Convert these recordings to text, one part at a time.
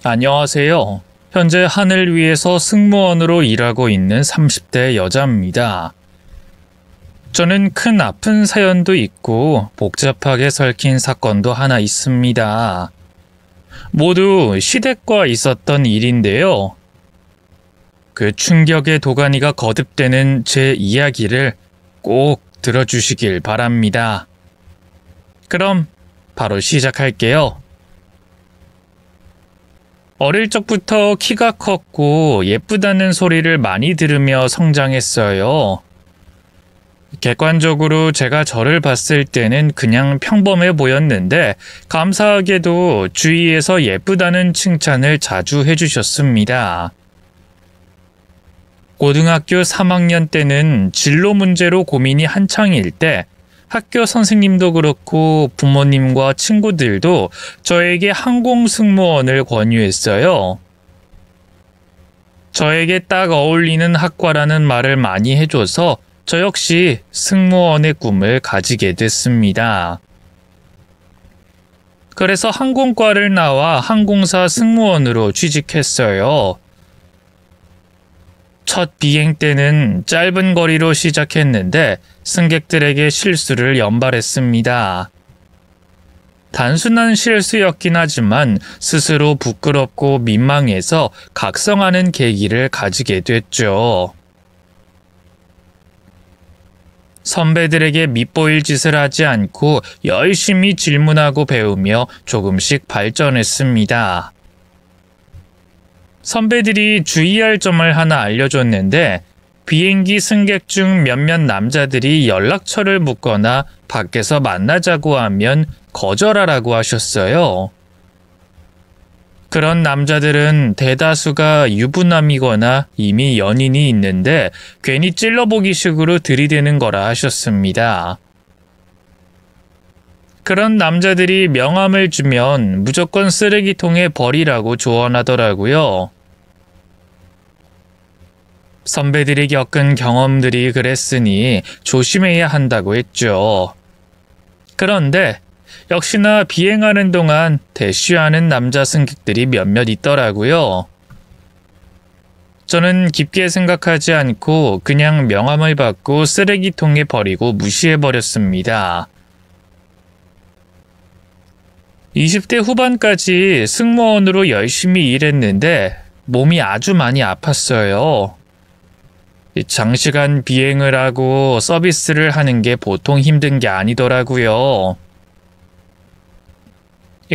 안녕하세요. 현재 하늘 위에서 승무원으로 일하고 있는 30대 여자입니다. 저는 큰 아픈 사연도 있고 복잡하게 설킨 사건도 하나 있습니다. 모두 시댁과 있었던 일인데요. 그 충격의 도가니가 거듭되는 제 이야기를 꼭 들어주시길 바랍니다. 그럼 바로 시작할게요. 어릴 적부터 키가 컸고 예쁘다는 소리를 많이 들으며 성장했어요. 객관적으로 제가 저를 봤을 때는 그냥 평범해 보였는데 감사하게도 주위에서 예쁘다는 칭찬을 자주 해주셨습니다. 고등학교 3학년 때는 진로 문제로 고민이 한창일 때 학교 선생님도 그렇고 부모님과 친구들도 저에게 항공승무원을 권유했어요. 저에게 딱 어울리는 학과라는 말을 많이 해줘서 저 역시 승무원의 꿈을 가지게 됐습니다. 그래서 항공과를 나와 항공사 승무원으로 취직했어요. 첫 비행 때는 짧은 거리로 시작했는데 승객들에게 실수를 연발했습니다. 단순한 실수였긴 하지만 스스로 부끄럽고 민망해서 각성하는 계기를 가지게 됐죠. 선배들에게 밉보일 짓을 하지 않고 열심히 질문하고 배우며 조금씩 발전했습니다. 선배들이 주의할 점을 하나 알려줬는데 비행기 승객 중 몇몇 남자들이 연락처를 묻거나 밖에서 만나자고 하면 거절하라고 하셨어요. 그런 남자들은 대다수가 유부남이거나 이미 연인이 있는데 괜히 찔러보기식으로 들이대는 거라 하셨습니다. 그런 남자들이 명함을 주면 무조건 쓰레기통에 버리라고 조언하더라고요. 선배들이 겪은 경험들이 그랬으니 조심해야 한다고 했죠. 그런데 역시나 비행하는 동안 대쉬하는 남자 승객들이 몇몇 있더라고요. 저는 깊게 생각하지 않고 그냥 명함을 받고 쓰레기통에 버리고 무시해버렸습니다. 20대 후반까지 승무원으로 열심히 일했는데 몸이 아주 많이 아팠어요. 장시간 비행을 하고 서비스를 하는 게 보통 힘든 게 아니더라고요.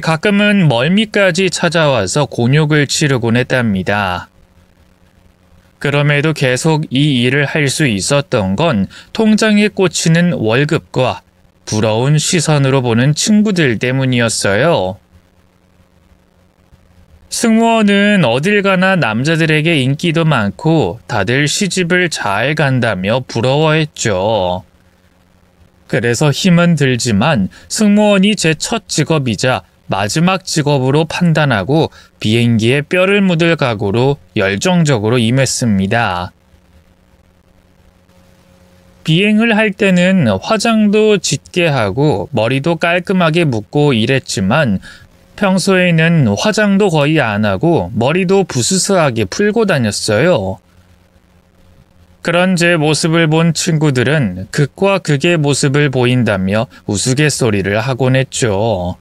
가끔은 멀미까지 찾아와서 곤욕을 치르곤 했답니다. 그럼에도 계속 이 일을 할 수 있었던 건 통장에 꽂히는 월급과 부러운 시선으로 보는 친구들 때문이었어요. 승무원은 어딜 가나 남자들에게 인기도 많고 다들 시집을 잘 간다며 부러워했죠. 그래서 힘은 들지만 승무원이 제 첫 직업이자 마지막 직업으로 판단하고 비행기에 뼈를 묻을 각오로 열정적으로 임했습니다. 비행을 할 때는 화장도 짙게 하고 머리도 깔끔하게 묶고 일했지만 평소에는 화장도 거의 안 하고 머리도 부스스하게 풀고 다녔어요. 그런 제 모습을 본 친구들은 극과 극의 모습을 보인다며 우스갯소리를 하곤 했죠.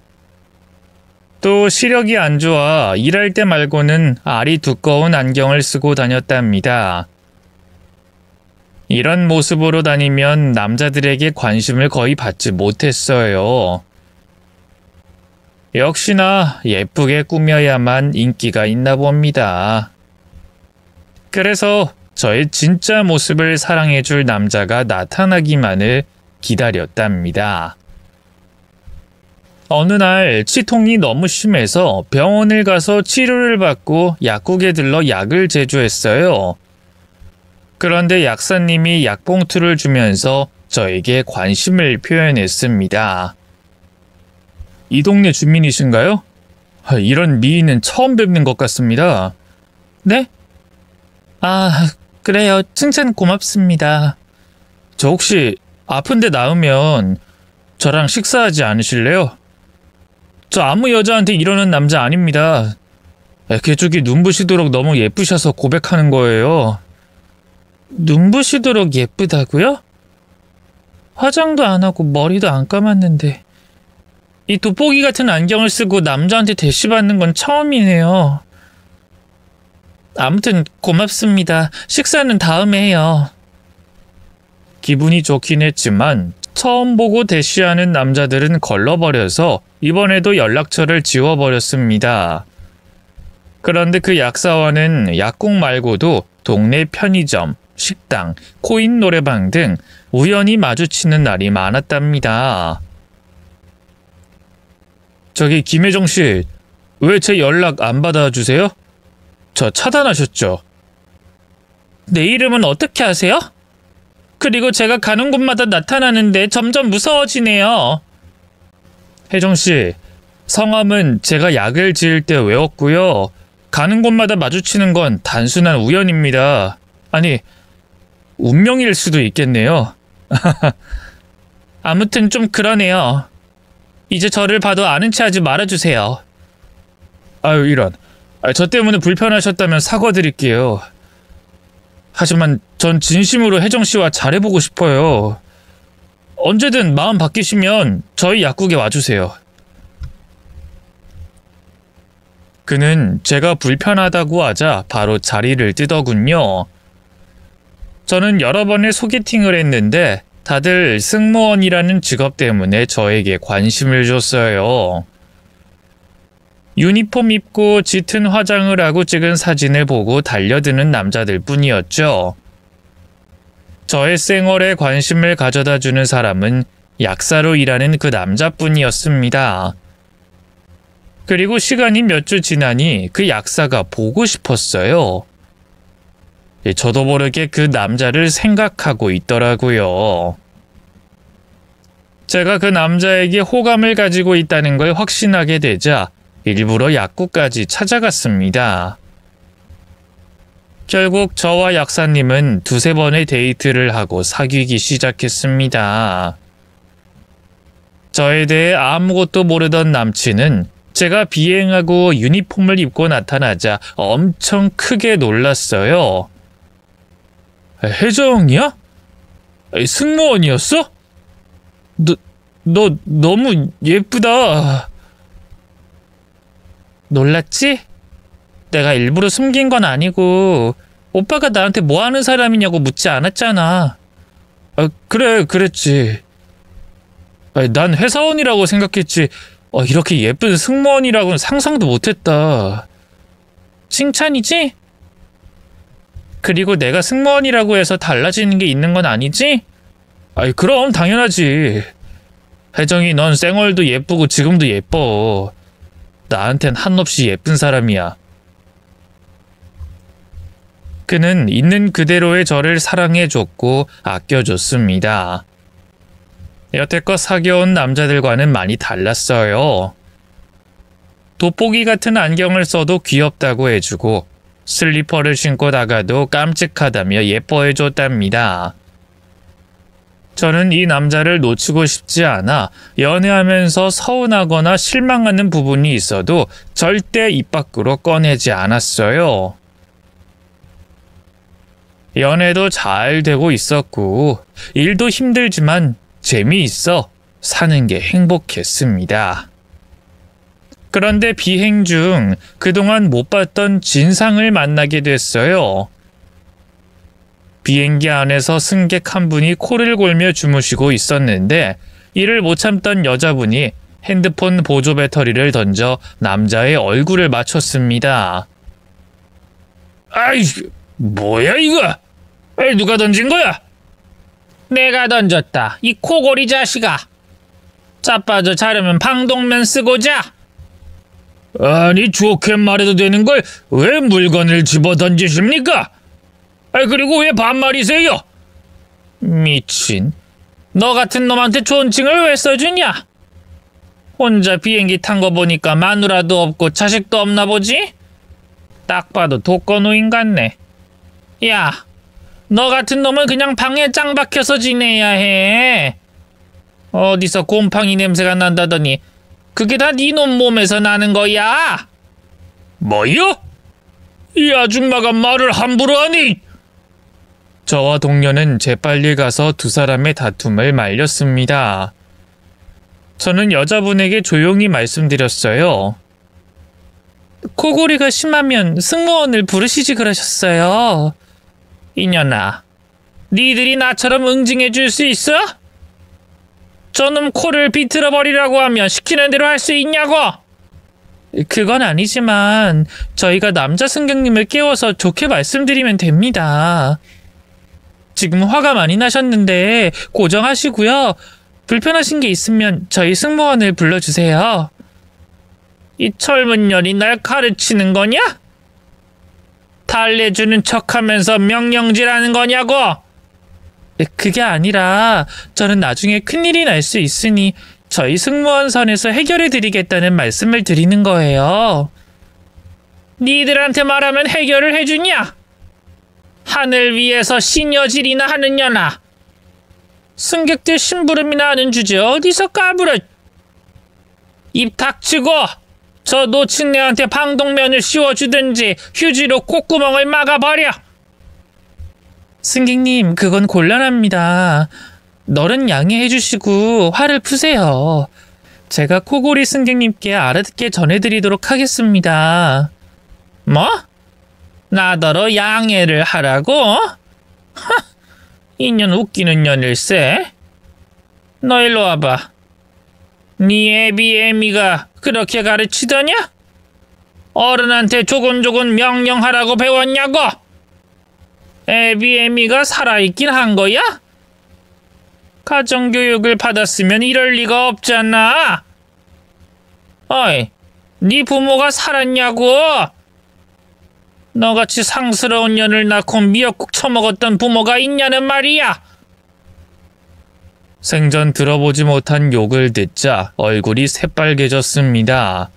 또 시력이 안 좋아 일할 때 말고는 알이 두꺼운 안경을 쓰고 다녔답니다. 이런 모습으로 다니면 남자들에게 관심을 거의 받지 못했어요. 역시나 예쁘게 꾸며야만 인기가 있나 봅니다. 그래서 저의 진짜 모습을 사랑해줄 남자가 나타나기만을 기다렸답니다. 어느 날 치통이 너무 심해서 병원을 가서 치료를 받고 약국에 들러 약을 제조했어요. 그런데 약사님이 약봉투를 주면서 저에게 관심을 표현했습니다. 이 동네 주민이신가요? 이런 미인은 처음 뵙는 것 같습니다. 네? 아, 그래요. 칭찬 고맙습니다. 저 혹시 아픈데 나으면 저랑 식사하지 않으실래요? 저 아무 여자한테 이러는 남자 아닙니다. 개쪽이 눈부시도록 너무 예쁘셔서 고백하는 거예요. 눈부시도록 예쁘다고요? 화장도 안 하고 머리도 안 감았는데 이 돋보기 같은 안경을 쓰고 남자한테 대시받는 건 처음이네요. 아무튼 고맙습니다. 식사는 다음에 해요. 기분이 좋긴 했지만 처음 보고 대시하는 남자들은 걸러버려서 이번에도 연락처를 지워버렸습니다. 그런데 그 약사와는 약국 말고도 동네 편의점, 식당, 코인 노래방 등 우연히 마주치는 날이 많았답니다. 저기 김혜정 씨, 왜 제 연락 안 받아주세요? 저 차단하셨죠? 내 이름은 어떻게 아세요? 그리고 제가 가는 곳마다 나타나는데 점점 무서워지네요. 혜정 씨, 성함은 제가 약을 지을 때 외웠고요. 가는 곳마다 마주치는 건 단순한 우연입니다. 아니, 운명일 수도 있겠네요. 아무튼 좀 그러네요. 이제 저를 봐도 아는 체 하지 말아주세요. 아유, 이런. 저 때문에 불편하셨다면 사과드릴게요. 하지만 전 진심으로 혜정씨와 잘해보고 싶어요. 언제든 마음 바뀌시면 저희 약국에 와주세요. 그는 제가 불편하다고 하자 바로 자리를 뜨더군요. 저는 여러 번의 소개팅을 했는데 다들 승무원이라는 직업 때문에 저에게 관심을 줬어요. 유니폼 입고 짙은 화장을 하고 찍은 사진을 보고 달려드는 남자들 뿐이었죠. 저의 생얼에 관심을 가져다주는 사람은 약사로 일하는 그 남자뿐이었습니다. 그리고 시간이 몇 주 지나니 그 약사가 보고 싶었어요. 저도 모르게 그 남자를 생각하고 있더라고요. 제가 그 남자에게 호감을 가지고 있다는 걸 확신하게 되자 일부러 약국까지 찾아갔습니다. 결국 저와 약사님은 두세 번의 데이트를 하고 사귀기 시작했습니다. 저에 대해 아무것도 모르던 남친은 제가 비행하고 유니폼을 입고 나타나자 엄청 크게 놀랐어요. 혜정이야? 승무원이었어? 너 너무 예쁘다. 놀랐지? 내가 일부러 숨긴 건 아니고 오빠가 나한테 뭐 하는 사람이냐고 묻지 않았잖아. 그래, 그랬지. 난 회사원이라고 생각했지. 이렇게 예쁜 승무원이라고는 상상도 못했다. 칭찬이지? 그리고 내가 승무원이라고 해서 달라지는 게 있는 건 아니지? 그럼 당연하지. 혜정이 넌 쌩얼도 예쁘고 지금도 예뻐. 나한텐 한없이 예쁜 사람이야. 그는 있는 그대로의 저를 사랑해줬고 아껴줬습니다. 여태껏 사귀어온 남자들과는 많이 달랐어요. 돋보기 같은 안경을 써도 귀엽다고 해주고 슬리퍼를 신고 나가도 깜찍하다며 예뻐해줬답니다. 저는 이 남자를 놓치고 싶지 않아 연애하면서 서운하거나 실망하는 부분이 있어도 절대 입 밖으로 꺼내지 않았어요. 연애도 잘 되고 있었고 일도 힘들지만 재미있어 사는 게 행복했습니다. 그런데 비행 중 그동안 못 봤던 진상을 만나게 됐어요. 비행기 안에서 승객 한 분이 코를 골며 주무시고 있었는데 이를 못 참던 여자분이 핸드폰 보조 배터리를 던져 남자의 얼굴을 맞췄습니다. 아이, 뭐야 이거? 누가 던진 거야? 내가 던졌다. 이 코골이 자식아. 자빠져 자려면 방독면 쓰고 자. 아니 좋게 말해도 되는 걸 왜 물건을 집어 던지십니까? 그리고 왜 반말이세요? 미친. 너 같은 놈한테 존칭을 왜 써주냐? 혼자 비행기 탄 거 보니까 마누라도 없고 자식도 없나 보지? 딱 봐도 독거노인 같네. 야, 너 같은 놈은 그냥 방에 짱 박혀서 지내야 해. 어디서 곰팡이 냄새가 난다더니 그게 다 네 놈 몸에서 나는 거야. 뭐요? 이 아줌마가 말을 함부로 하니! 저와 동료는 재빨리 가서 두 사람의 다툼을 말렸습니다. 저는 여자분에게 조용히 말씀드렸어요. 코골이가 심하면 승무원을 부르시지 그러셨어요. 이년아, 니들이 나처럼 응징해 줄 수 있어? 저놈 코를 비틀어 버리라고 하면 시키는 대로 할 수 있냐고! 그건 아니지만 저희가 남자 승객님을 깨워서 좋게 말씀드리면 됩니다. 지금 화가 많이 나셨는데 고정하시고요. 불편하신 게 있으면 저희 승무원을 불러주세요. 이 젊은 년이 날 가르치는 거냐? 달래주는 척하면서 명령질하는 거냐고! 그게 아니라 저는 나중에 큰일이 날 수 있으니 저희 승무원 선에서 해결해드리겠다는 말씀을 드리는 거예요. 니들한테 말하면 해결을 해주냐? 하늘 위에서 시녀질이나 하는 년아. 승객들 심부름이나 하는 주제 어디서 까불어. 입 닥치고 저 노친네한테 방독면을 씌워주든지 휴지로 콧구멍을 막아버려. 승객님, 그건 곤란합니다. 너른 양해해 주시고 화를 푸세요. 제가 코골이 승객님께 알아듣게 전해드리도록 하겠습니다. 뭐? 나더러 양해를 하라고? 하, 이년 웃기는 년일세. 너 일로 와봐. 네 애비애미가 그렇게 가르치더냐? 어른한테 조곤조곤 명령하라고 배웠냐고? 애비애미가 살아있긴 한 거야? 가정교육을 받았으면 이럴 리가 없잖아. 어이, 네 부모가 살았냐고? 너같이 상스러운 년을 낳고 미역국 처먹었던 부모가 있냐는 말이야. 생전 들어보지 못한 욕을 듣자 얼굴이 새빨개졌습니다.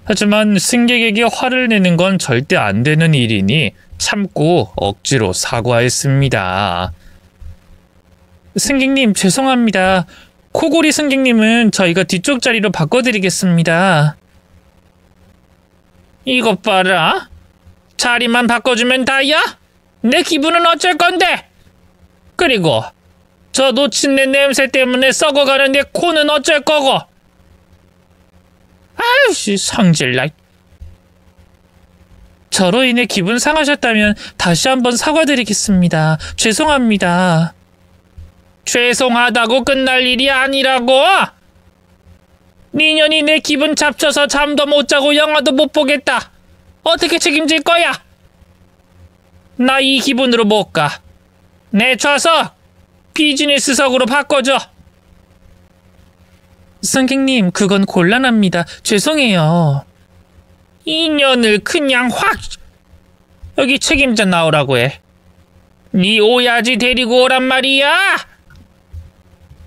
하지만 승객에게 화를 내는 건 절대 안 되는 일이니 참고 억지로 사과했습니다. 승객님, 죄송합니다. 코골이 승객님은 저희가 뒤쪽 자리로 바꿔드리겠습니다. 이것 봐라. 자리만 바꿔주면 다야? 내 기분은 어쩔 건데? 그리고 저 노친네 냄새 때문에 썩어가는 내 코는 어쩔 거고? 아유씨, 성질나. 저로 인해 기분 상하셨다면 다시 한번 사과드리겠습니다. 죄송합니다. 죄송하다고 끝날 일이 아니라고? 니년이 내 기분 잡쳐서 잠도 못 자고 영화도 못 보겠다. 어떻게 책임질 거야? 나 이 기분으로 못 가. 내 좌석 비즈니스석으로 바꿔줘. 승객님, 그건 곤란합니다. 죄송해요. 이년을 그냥 확. 여기 책임자 나오라고 해. 네 오야지 데리고 오란 말이야.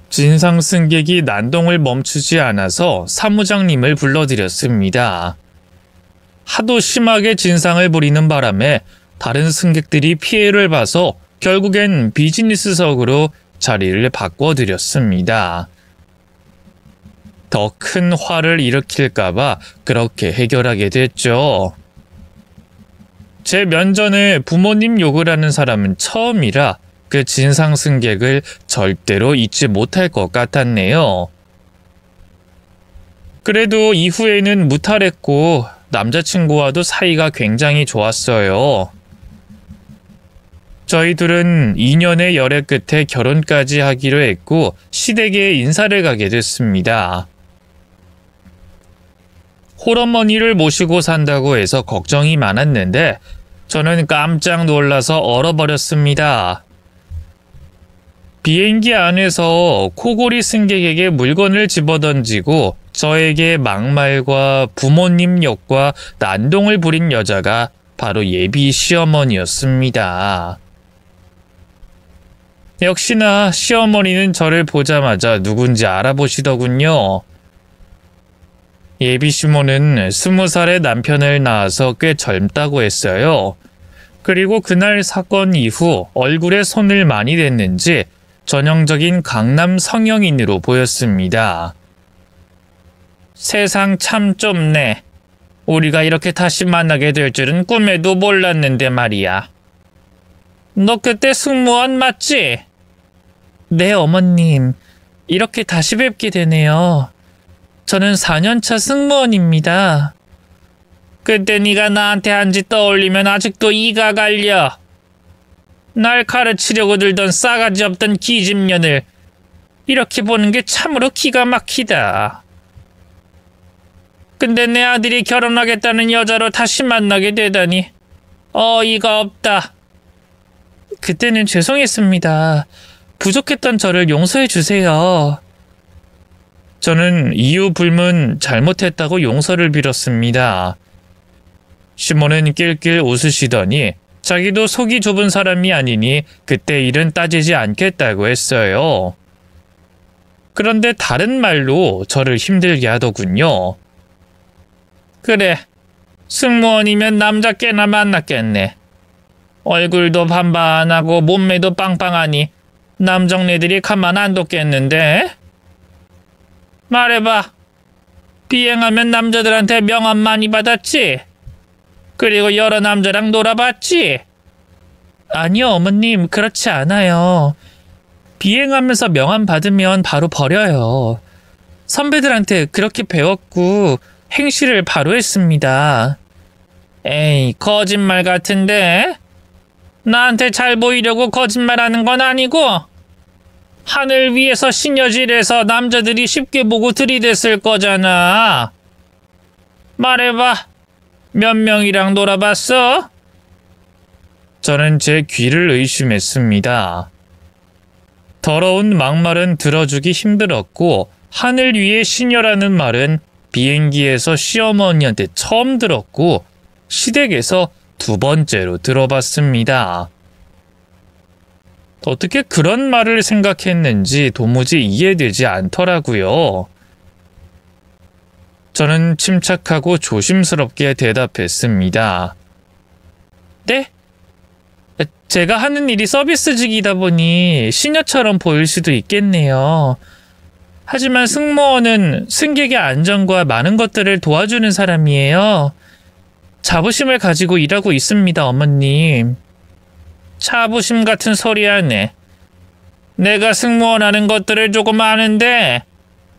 진상 승객이 난동을 멈추지 않아서 사무장님을 불러들였습니다. 하도 심하게 진상을 부리는 바람에 다른 승객들이 피해를 봐서 결국엔 비즈니스석으로 자리를 바꿔드렸습니다. 더 큰 화를 일으킬까봐 그렇게 해결하게 됐죠. 제 면전에 부모님 욕을 하는 사람은 처음이라 그 진상 승객을 절대로 잊지 못할 것 같았네요. 그래도 이후에는 무탈했고 남자친구와도 사이가 굉장히 좋았어요. 저희들은 2년의 열애 끝에 결혼까지 하기로 했고 시댁에 인사를 가게 됐습니다. 홀어머니를 모시고 산다고 해서 걱정이 많았는데 저는 깜짝 놀라서 얼어버렸습니다. 비행기 안에서 코골이 승객에게 물건을 집어던지고 저에게 막말과 부모님 욕과 난동을 부린 여자가 바로 예비 시어머니였습니다. 역시나 시어머니는 저를 보자마자 누군지 알아보시더군요. 예비 시모는 20살의 남편을 낳아서 꽤 젊다고 했어요. 그리고 그날 사건 이후 얼굴에 손을 많이 댔는지 전형적인 강남 성형인으로 보였습니다. 세상 참 좁네. 우리가 이렇게 다시 만나게 될 줄은 꿈에도 몰랐는데 말이야. 너 그때 승무원 맞지? 네, 어머님. 이렇게 다시 뵙게 되네요. 저는 4년차 승무원입니다. 그때 네가 나한테 한 짓 떠올리면 아직도 이가 갈려. 날 가르치려고 들던 싸가지 없던 기집년을 이렇게 보는 게 참으로 기가 막히다. 근데 내 아들이 결혼하겠다는 여자로 다시 만나게 되다니 어이가 없다. 그때는 죄송했습니다. 부족했던 저를 용서해 주세요. 저는 이유 불문 잘못했다고 용서를 빌었습니다. 시몬은 낄낄 웃으시더니 자기도 속이 좁은 사람이 아니니 그때 일은 따지지 않겠다고 했어요. 그런데 다른 말로 저를 힘들게 하더군요. 그래, 승무원이면 남자 꽤나 만났겠네. 얼굴도 반반하고 몸매도 빵빵하니 남정네들이 가만 안 뒀겠는데? 말해봐. 비행하면 남자들한테 명함 많이 받았지? 그리고 여러 남자랑 놀아봤지? 아니요, 어머님. 그렇지 않아요. 비행하면서 명함 받으면 바로 버려요. 선배들한테 그렇게 배웠고 행실을 바로 했습니다. 에이, 거짓말 같은데? 나한테 잘 보이려고 거짓말하는 건 아니고 하늘 위에서 시녀질해서 남자들이 쉽게 보고 들이댔을 거잖아. 말해봐. 몇 명이랑 놀아봤어? 저는 제 귀를 의심했습니다. 더러운 막말은 들어주기 힘들었고 하늘 위의 시녀라는 말은 비행기에서 시어머니한테 처음 들었고 시댁에서 2번째로 들어봤습니다. 어떻게 그런 말을 생각했는지 도무지 이해되지 않더라고요. 저는 침착하고 조심스럽게 대답했습니다. 네? 제가 하는 일이 서비스직이다 보니 시녀처럼 보일 수도 있겠네요. 하지만 승무원은 승객의 안전과 많은 것들을 도와주는 사람이에요. 자부심을 가지고 일하고 있습니다, 어머님. 자부심 같은 소리 하네. 내가 승무원 하는 것들을 조금 아는데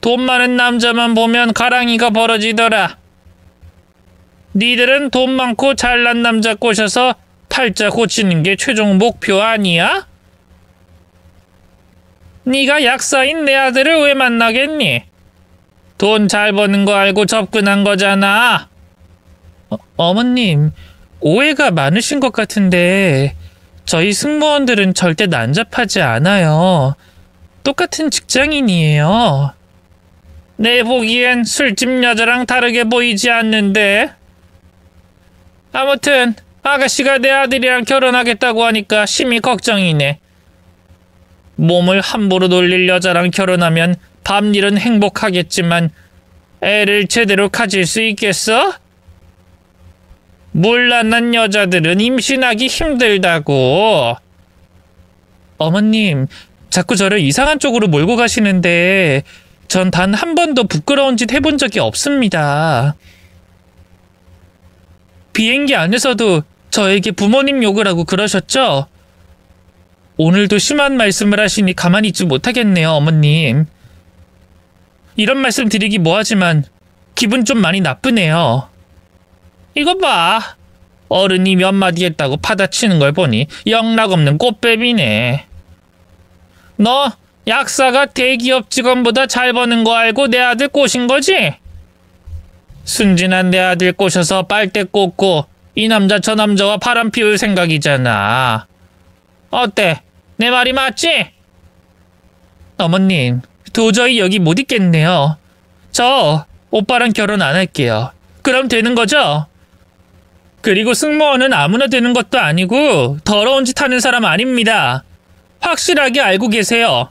돈 많은 남자만 보면 가랑이가 벌어지더라. 니들은 돈 많고 잘난 남자 꼬셔서 팔자 고치는 게 최종 목표 아니야? 네가 약사인 내 아들을 왜 만나겠니? 돈 잘 버는 거 알고 접근한 거잖아. 어머님, 오해가 많으신 것 같은데 저희 승무원들은 절대 난잡하지 않아요. 똑같은 직장인이에요. 내 보기엔 술집 여자랑 다르게 보이지 않는데. 아무튼 아가씨가 내 아들이랑 결혼하겠다고 하니까 심히 걱정이네. 몸을 함부로 놀릴 여자랑 결혼하면 밤일은 행복하겠지만 애를 제대로 가질 수 있겠어? 물란한 여자들은 임신하기 힘들다고. 어머님, 자꾸 저를 이상한 쪽으로 몰고 가시는데 전 단 한 번도 부끄러운 짓 해본 적이 없습니다. 비행기 안에서도 저에게 부모님 욕을 하고 그러셨죠? 오늘도 심한 말씀을 하시니 가만히 있지 못하겠네요, 어머님. 이런 말씀 드리기 뭐하지만 기분 좀 많이 나쁘네요. 이거 봐. 어른이 몇 마디 했다고 받아치는 걸 보니 영락없는 꽃뱀이네. 너 약사가 대기업 직원보다 잘 버는 거 알고 내 아들 꼬신 거지? 순진한 내 아들 꼬셔서 빨대 꽂고 이 남자 저 남자와 바람 피울 생각이잖아. 어때? 내 말이 맞지? 어머님, 도저히 여기 못 있겠네요. 저 오빠랑 결혼 안 할게요. 그럼 되는 거죠? 그리고 승무원은 아무나 되는 것도 아니고 더러운 짓 하는 사람 아닙니다. 확실하게 알고 계세요.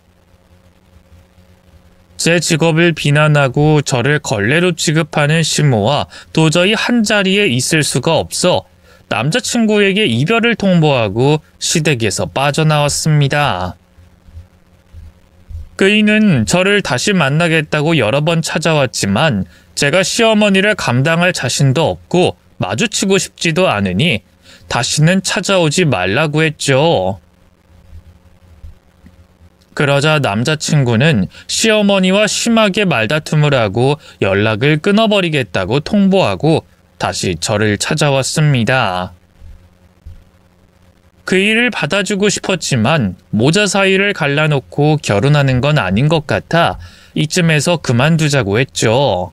제 직업을 비난하고 저를 걸레로 취급하는 시모와 도저히 한자리에 있을 수가 없어 남자친구에게 이별을 통보하고 시댁에서 빠져나왔습니다. 그이는 저를 다시 만나겠다고 여러 번 찾아왔지만 제가 시어머니를 감당할 자신도 없고 마주치고 싶지도 않으니 다시는 찾아오지 말라고 했죠. 그러자 남자친구는 시어머니와 심하게 말다툼을 하고 연락을 끊어버리겠다고 통보하고 다시 저를 찾아왔습니다. 그 일을 받아주고 싶었지만 모자 사이를 갈라놓고 결혼하는 건 아닌 것 같아 이쯤에서 그만두자고 했죠.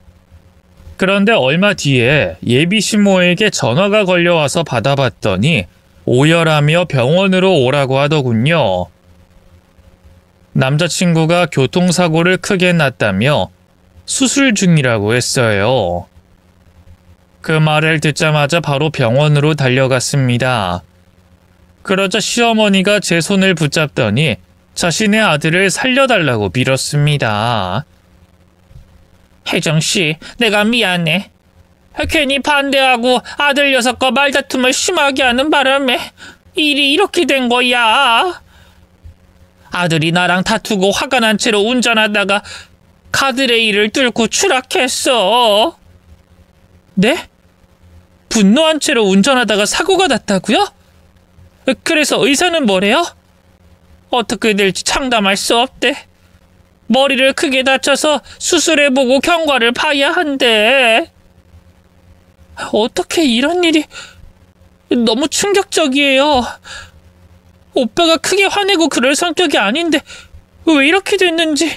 그런데 얼마 뒤에 예비 시모에게 전화가 걸려와서 받아봤더니 오열하며 병원으로 오라고 하더군요. 남자친구가 교통사고를 크게 났다며 수술 중이라고 했어요. 그 말을 듣자마자 바로 병원으로 달려갔습니다. 그러자 시어머니가 제 손을 붙잡더니 자신의 아들을 살려달라고 빌었습니다. 혜정씨, 내가 미안해. 괜히 반대하고 아들 녀석과 말다툼을 심하게 하는 바람에 일이 이렇게 된 거야. 아들이 나랑 다투고 화가 난 채로 운전하다가 가드레일을 뚫고 추락했어. 네? 분노한 채로 운전하다가 사고가 났다고요? 그래서 의사는 뭐래요? 어떻게 될지 장담할 수 없대. 머리를 크게 다쳐서 수술해보고 경과를 봐야 한대. 어떻게 이런 일이... 너무 충격적이에요. 오빠가 크게 화내고 그럴 성격이 아닌데 왜 이렇게 됐는지.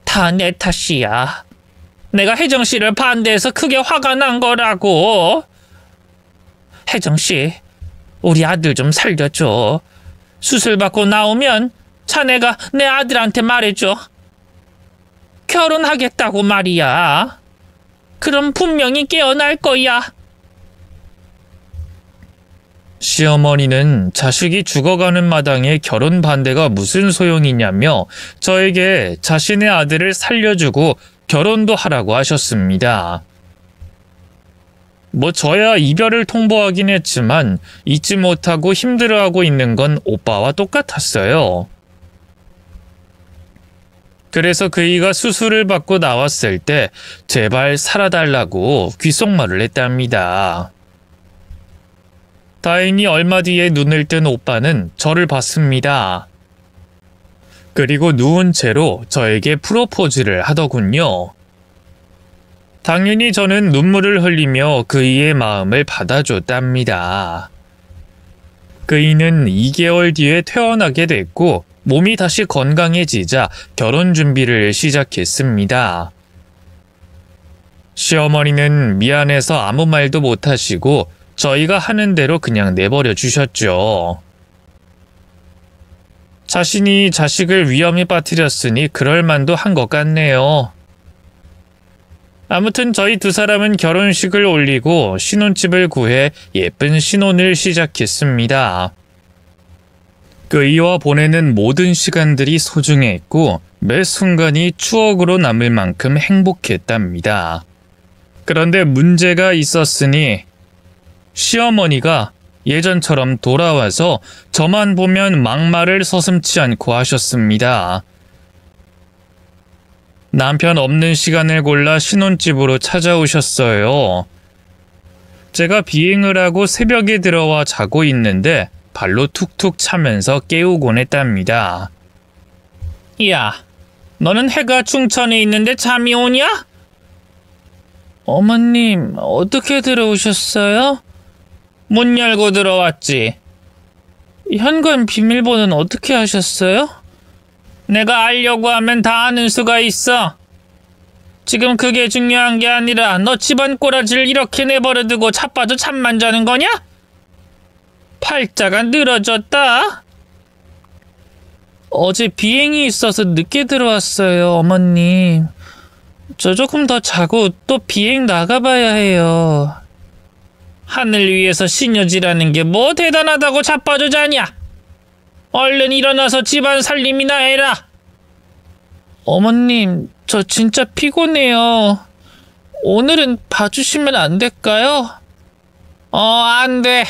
다 내 탓이야. 내가 혜정씨를 반대해서 크게 화가 난 거라고. 혜정씨, 우리 아들 좀 살려줘. 수술 받고 나오면 자네가 내 아들한테 말해줘. 결혼하겠다고 말이야. 그럼 분명히 깨어날 거야. 시어머니는 자식이 죽어가는 마당에 결혼 반대가 무슨 소용이냐며 저에게 자신의 아들을 살려주고 결혼도 하라고 하셨습니다. 저야 이별을 통보하긴 했지만 잊지 못하고 힘들어하고 있는 건 오빠와 똑같았어요. 그래서 그이가 수술을 받고 나왔을 때 제발 살아달라고 귓속말을 했답니다. 다행히 얼마 뒤에 눈을 뜬 오빠는 저를 봤습니다. 그리고 누운 채로 저에게 프로포즈를 하더군요. 당연히 저는 눈물을 흘리며 그이의 마음을 받아줬답니다. 그이는 2개월 뒤에 퇴원하게 됐고 몸이 다시 건강해지자 결혼 준비를 시작했습니다. 시어머니는 미안해서 아무 말도 못하시고 저희가 하는 대로 그냥 내버려 주셨죠. 자신이 자식을 위험에 빠뜨렸으니 그럴 만도 한 것 같네요. 아무튼 저희 두 사람은 결혼식을 올리고 신혼집을 구해 예쁜 신혼을 시작했습니다. 그이와 보내는 모든 시간들이 소중했고 매 순간이 추억으로 남을 만큼 행복했답니다. 그런데 문제가 있었으니 시어머니가 예전처럼 돌아와서 저만 보면 막말을 서슴지 않고 하셨습니다. 남편 없는 시간을 골라 신혼집으로 찾아오셨어요. 제가 비행을 하고 새벽에 들어와 자고 있는데 발로 툭툭 차면서 깨우곤 했답니다. 야, 너는 해가 중천에 있는데 잠이 오냐? 어머님, 어떻게 들어오셨어요? 문 열고 들어왔지. 현관 비밀번호는 어떻게 하셨어요? 내가 알려고 하면 다 아는 수가 있어. 지금 그게 중요한 게 아니라 너 집안 꼬라지를 이렇게 내버려두고 자빠져 잠만 자는 거냐? 팔자가 늘어졌다. 어제 비행이 있어서 늦게 들어왔어요, 어머님. 저 조금 더 자고 또 비행 나가봐야 해요. 하늘 위에서 시녀지라는 게 뭐 대단하다고 자빠져 자냐? 얼른 일어나서 집안 살림이나 해라. 어머님, 저 진짜 피곤해요. 오늘은 봐주시면 안 될까요? 안 돼.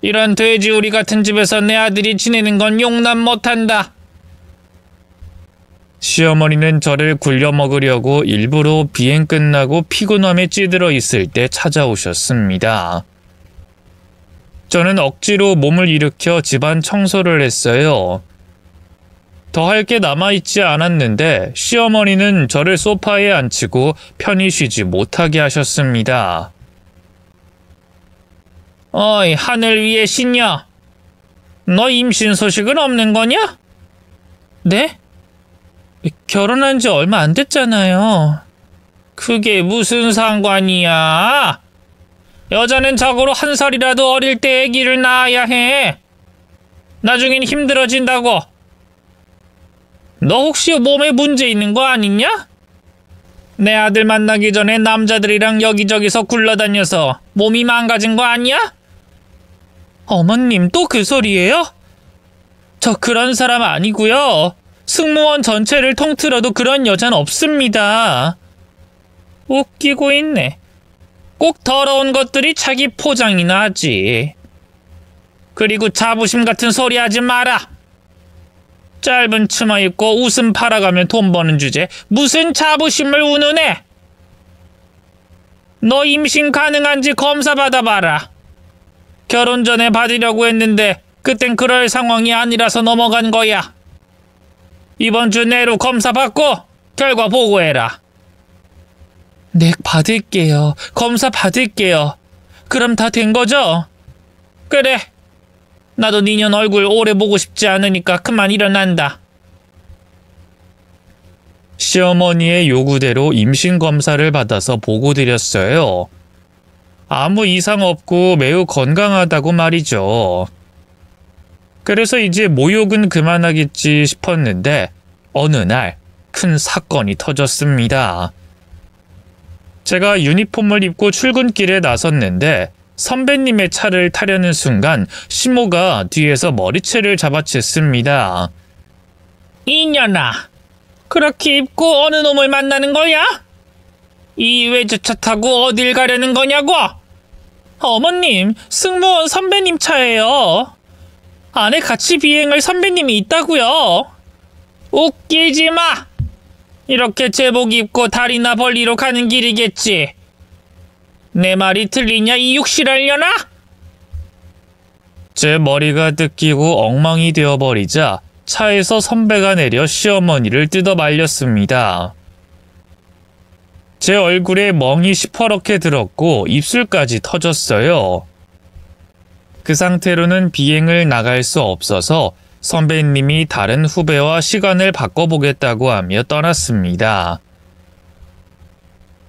이런 돼지우리 같은 집에서 내 아들이 지내는 건 용납 못한다. 시어머니는 저를 굴려 먹으려고 일부러 비행 끝나고 피곤함에 찌들어 있을 때 찾아오셨습니다. 저는 억지로 몸을 일으켜 집안 청소를 했어요. 더 할 게 남아있지 않았는데 시어머니는 저를 소파에 앉히고 편히 쉬지 못하게 하셨습니다. 어이, 하늘 위의 신녀. 너 임신 소식은 없는 거냐? 네? 결혼한 지 얼마 안 됐잖아요. 그게 무슨 상관이야? 여자는 자고로 1살이라도 어릴 때 아기를 낳아야 해. 나중엔 힘들어진다고. 너 혹시 몸에 문제 있는 거 아니냐? 내 아들 만나기 전에 남자들이랑 여기저기서 굴러다녀서 몸이 망가진 거 아니야? 어머님, 또 그 소리예요? 저 그런 사람 아니고요. 승무원 전체를 통틀어도 그런 여자는 없습니다. 웃기고 있네. 꼭 더러운 것들이 자기 포장이나 하지. 그리고 자부심 같은 소리 하지 마라. 짧은 치마 입고 웃음 팔아가며 돈 버는 주제 무슨 자부심을 운운해? 너 임신 가능한지 검사 받아봐라. 결혼 전에 받으려고 했는데 그땐 그럴 상황이 아니라서 넘어간 거야. 이번 주 내로 검사 받고 결과 보고해라. 네, 받을게요. 검사 받을게요. 그럼 다 된 거죠? 그래. 나도 니년 얼굴 오래 보고 싶지 않으니까 그만 일어난다. 시어머니의 요구대로 임신검사를 받아서 보고 드렸어요. 아무 이상 없고 매우 건강하다고 말이죠. 그래서 이제 모욕은 그만하겠지 싶었는데 어느 날 큰 사건이 터졌습니다. 제가 유니폼을 입고 출근길에 나섰는데 선배님의 차를 타려는 순간 시모가 뒤에서 머리채를 잡아챘습니다. 이년아, 그렇게 입고 어느 놈을 만나는 거야? 이 외제차 타고 어딜 가려는 거냐고? 어머님, 승무원 선배님 차예요. 안에 같이 비행할 선배님이 있다고요. 웃기지 마. 이렇게 제복 입고 다리나 벌리러 가는 길이겠지. 내 말이 틀리냐, 이 육실하려나? 제 머리가 뜯기고 엉망이 되어버리자 차에서 선배가 내려 시어머니를 뜯어 말렸습니다. 제 얼굴에 멍이 시퍼렇게 들었고 입술까지 터졌어요. 그 상태로는 비행을 나갈 수 없어서 선배님이 다른 후배와 시간을 바꿔보겠다고 하며 떠났습니다.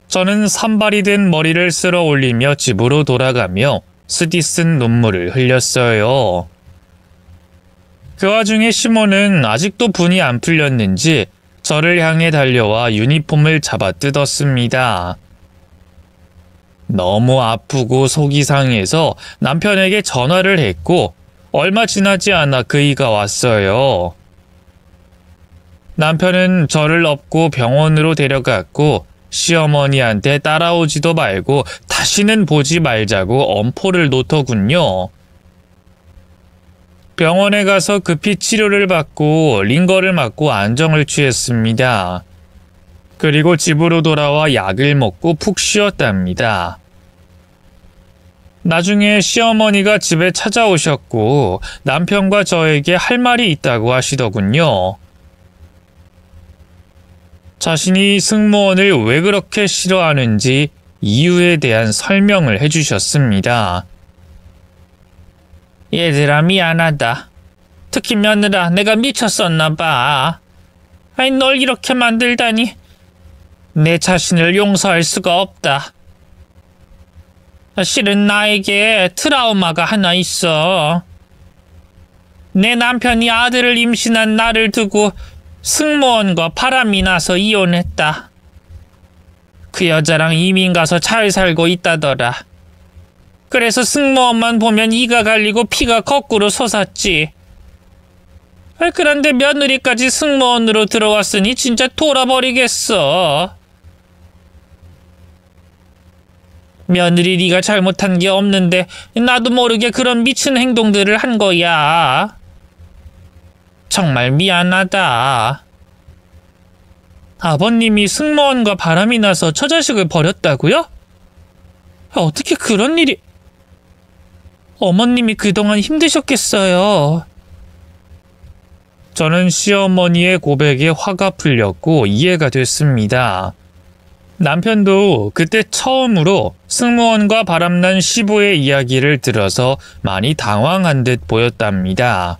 저는 산발이 된 머리를 쓸어 올리며 집으로 돌아가며 쓰디쓴 눈물을 흘렸어요. 그 와중에 시모는 아직도 분이 안 풀렸는지 저를 향해 달려와 유니폼을 잡아 뜯었습니다. 너무 아프고 속이 상해서 남편에게 전화를 했고 얼마 지나지 않아 그이가 왔어요. 남편은 저를 업고 병원으로 데려갔고 시어머니한테 따라오지도 말고 다시는 보지 말자고 엄포를 놓더군요. 병원에 가서 급히 치료를 받고 링거를 맞고 안정을 취했습니다. 그리고 집으로 돌아와 약을 먹고 푹 쉬었답니다. 나중에 시어머니가 집에 찾아오셨고 남편과 저에게 할 말이 있다고 하시더군요. 자신이 승무원을 왜 그렇게 싫어하는지 이유에 대한 설명을 해주셨습니다. 얘들아, 미안하다. 특히 며느라, 내가 미쳤었나 봐. 아니, 널 이렇게 만들다니. 내 자신을 용서할 수가 없다. 실은 나에게 트라우마가 하나 있어. 내 남편이 아들을 임신한 나를 두고 승무원과 바람이 나서 이혼했다. 그 여자랑 이민 가서 잘 살고 있다더라. 그래서 승무원만 보면 이가 갈리고 피가 거꾸로 솟았지. 그런데 며느리까지 승무원으로 들어왔으니 진짜 돌아버리겠어. 며느리 네가 잘못한 게 없는데 나도 모르게 그런 미친 행동들을 한 거야. 정말 미안하다. 아버님이 승무원과 바람이 나서 처자식을 버렸다고요? 어떻게 그런 일이... 어머님이 그동안 힘드셨겠어요. 저는 시어머니의 고백에 화가 풀렸고 이해가 됐습니다. 남편도 그때 처음으로 승무원과 바람난 시부의 이야기를 들어서 많이 당황한 듯 보였답니다.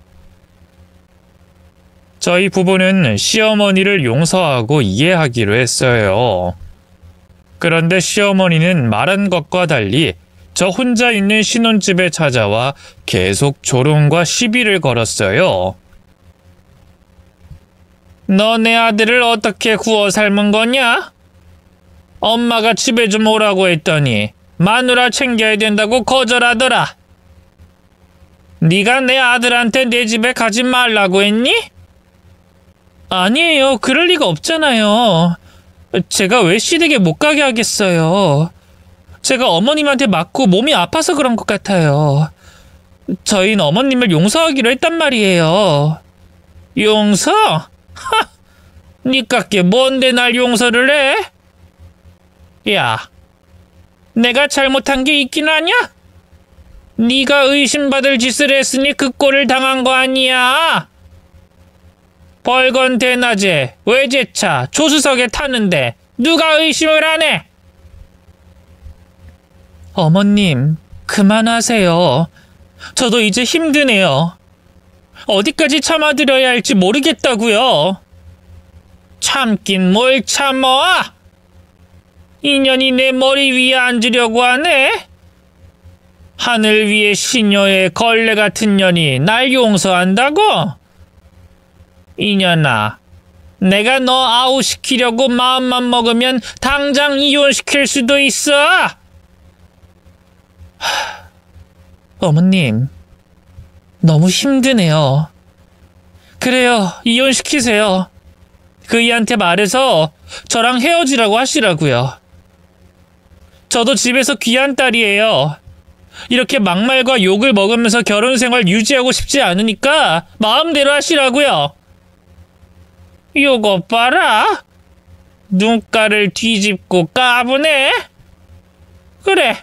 저희 부부는 시어머니를 용서하고 이해하기로 했어요. 그런데 시어머니는 말한 것과 달리 저 혼자 있는 신혼집에 찾아와 계속 조롱과 시비를 걸었어요. 너 내 아들을 어떻게 구워 삶은 거냐? 엄마가 집에 좀 오라고 했더니 마누라 챙겨야 된다고 거절하더라. 네가 내 아들한테 내 집에 가지 말라고 했니? 아니에요. 그럴 리가 없잖아요. 제가 왜 시댁에 못 가게 하겠어요. 제가 어머님한테 맞고 몸이 아파서 그런 것 같아요. 저희는 어머님을 용서하기로 했단 말이에요. 용서? 하! 니깎게 뭔데 날 용서를 해? 야, 내가 잘못한 게 있긴 하냐? 네가 의심받을 짓을 했으니 그 꼴을 당한 거 아니야? 벌건 대낮에 외제차 조수석에 타는데 누가 의심을 안 해? 어머님, 그만하세요. 저도 이제 힘드네요. 어디까지 참아드려야 할지 모르겠다고요. 참긴 뭘 참아? 인연이 내 머리 위에 앉으려고 하네? 하늘 위의 시녀의 걸레 같은 년이 날 용서한다고? 이년아, 내가 너 아웃시키려고 마음만 먹으면 당장 이혼시킬 수도 있어. 어머님, 너무 힘드네요. 그래요, 이혼시키세요. 그이한테 말해서 저랑 헤어지라고 하시라고요. 저도 집에서 귀한 딸이에요. 이렇게 막말과 욕을 먹으면서 결혼생활 유지하고 싶지 않으니까 마음대로 하시라고요. 요거 봐라. 눈가를 뒤집고 까부네. 그래,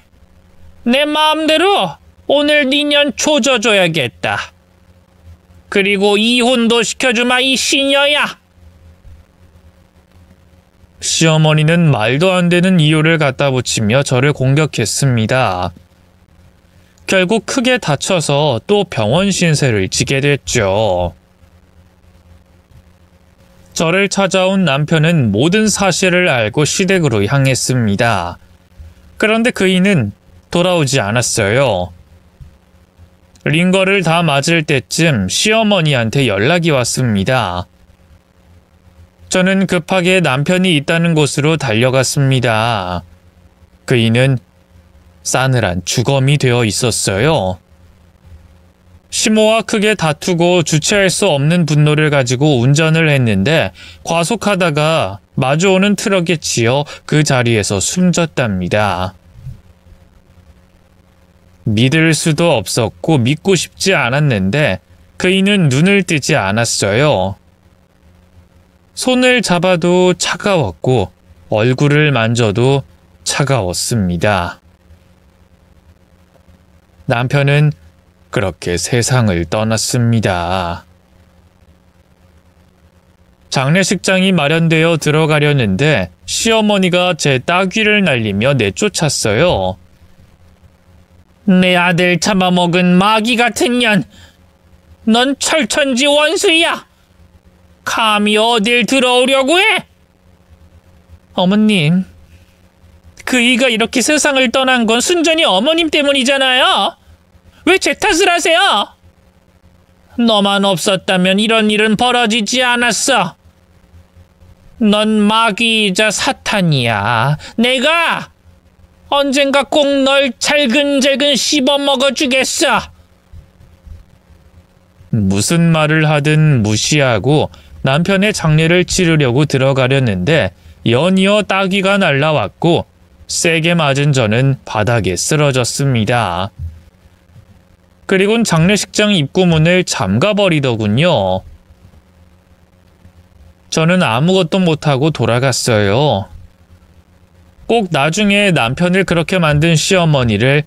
내 마음대로 오늘 니년 조져줘야겠다. 그리고 이혼도 시켜주마, 이 시녀야. 시어머니는 말도 안 되는 이유를 갖다 붙이며 저를 공격했습니다. 결국 크게 다쳐서 또 병원 신세를 지게 됐죠. 저를 찾아온 남편은 모든 사실을 알고 시댁으로 향했습니다. 그런데 그이는 돌아오지 않았어요. 링거를 다 맞을 때쯤 시어머니한테 연락이 왔습니다. 저는 급하게 남편이 있다는 곳으로 달려갔습니다. 그이는 싸늘한 주검이 되어 있었어요. 시모와 크게 다투고 주체할 수 없는 분노를 가지고 운전을 했는데 과속하다가 마주오는 트럭에 치여 그 자리에서 숨졌답니다. 믿을 수도 없었고 믿고 싶지 않았는데 그이는 눈을 뜨지 않았어요. 손을 잡아도 차가웠고 얼굴을 만져도 차가웠습니다. 남편은 그렇게 세상을 떠났습니다. 장례식장이 마련되어 들어가려는데 시어머니가 제 따귀를 날리며 내쫓았어요. 내 아들 잡아먹은 마귀 같은 년! 넌 철천지 원수야! 감히 어딜 들어오려고 해? 어머님, 그이가 이렇게 세상을 떠난 건 순전히 어머님 때문이잖아요. 왜 제 탓을 하세요? 너만 없었다면 이런 일은 벌어지지 않았어. 넌 마귀이자 사탄이야. 내가 언젠가 꼭 널 잘근잘근 씹어먹어주겠어. 무슨 말을 하든 무시하고 남편의 장례를 치르려고 들어가려는데 연이어 따귀가 날라왔고 세게 맞은 저는 바닥에 쓰러졌습니다. 그리곤 장례식장 입구문을 잠가버리더군요. 저는 아무것도 못하고 돌아갔어요. 꼭 나중에 남편을 그렇게 만든 시어머니를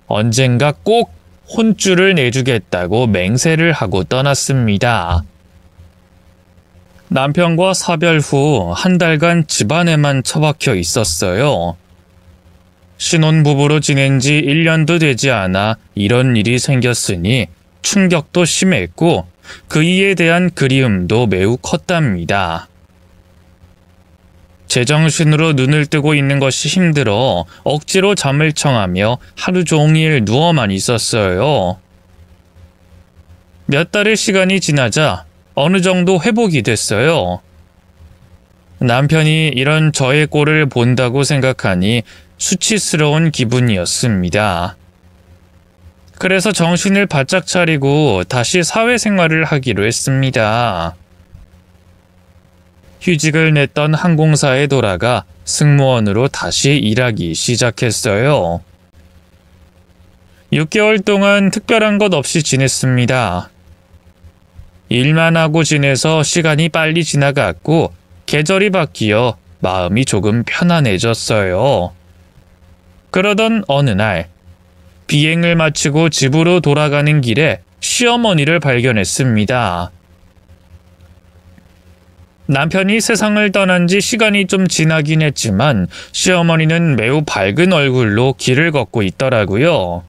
언젠가 꼭 혼쭐을 내주겠다고 맹세를 하고 떠났습니다. 남편과 사별 후 한 달간 집안에만 처박혀 있었어요. 신혼부부로 지낸 지 1년도 되지 않아 이런 일이 생겼으니 충격도 심했고 그이에 대한 그리움도 매우 컸답니다. 제정신으로 눈을 뜨고 있는 것이 힘들어 억지로 잠을 청하며 하루 종일 누워만 있었어요. 몇 달의 시간이 지나자 어느 정도 회복이 됐어요. 남편이 이런 저의 꼴을 본다고 생각하니 수치스러운 기분이었습니다. 그래서 정신을 바짝 차리고 다시 사회생활을 하기로 했습니다. 휴직을 냈던 항공사에 돌아가 승무원으로 다시 일하기 시작했어요. 6개월 동안 특별한 것 없이 지냈습니다. 일만 하고 지내서 시간이 빨리 지나갔고 계절이 바뀌어 마음이 조금 편안해졌어요. 그러던 어느 날 비행을 마치고 집으로 돌아가는 길에 시어머니를 발견했습니다. 남편이 세상을 떠난 지 시간이 좀 지나긴 했지만 시어머니는 매우 밝은 얼굴로 길을 걷고 있더라고요.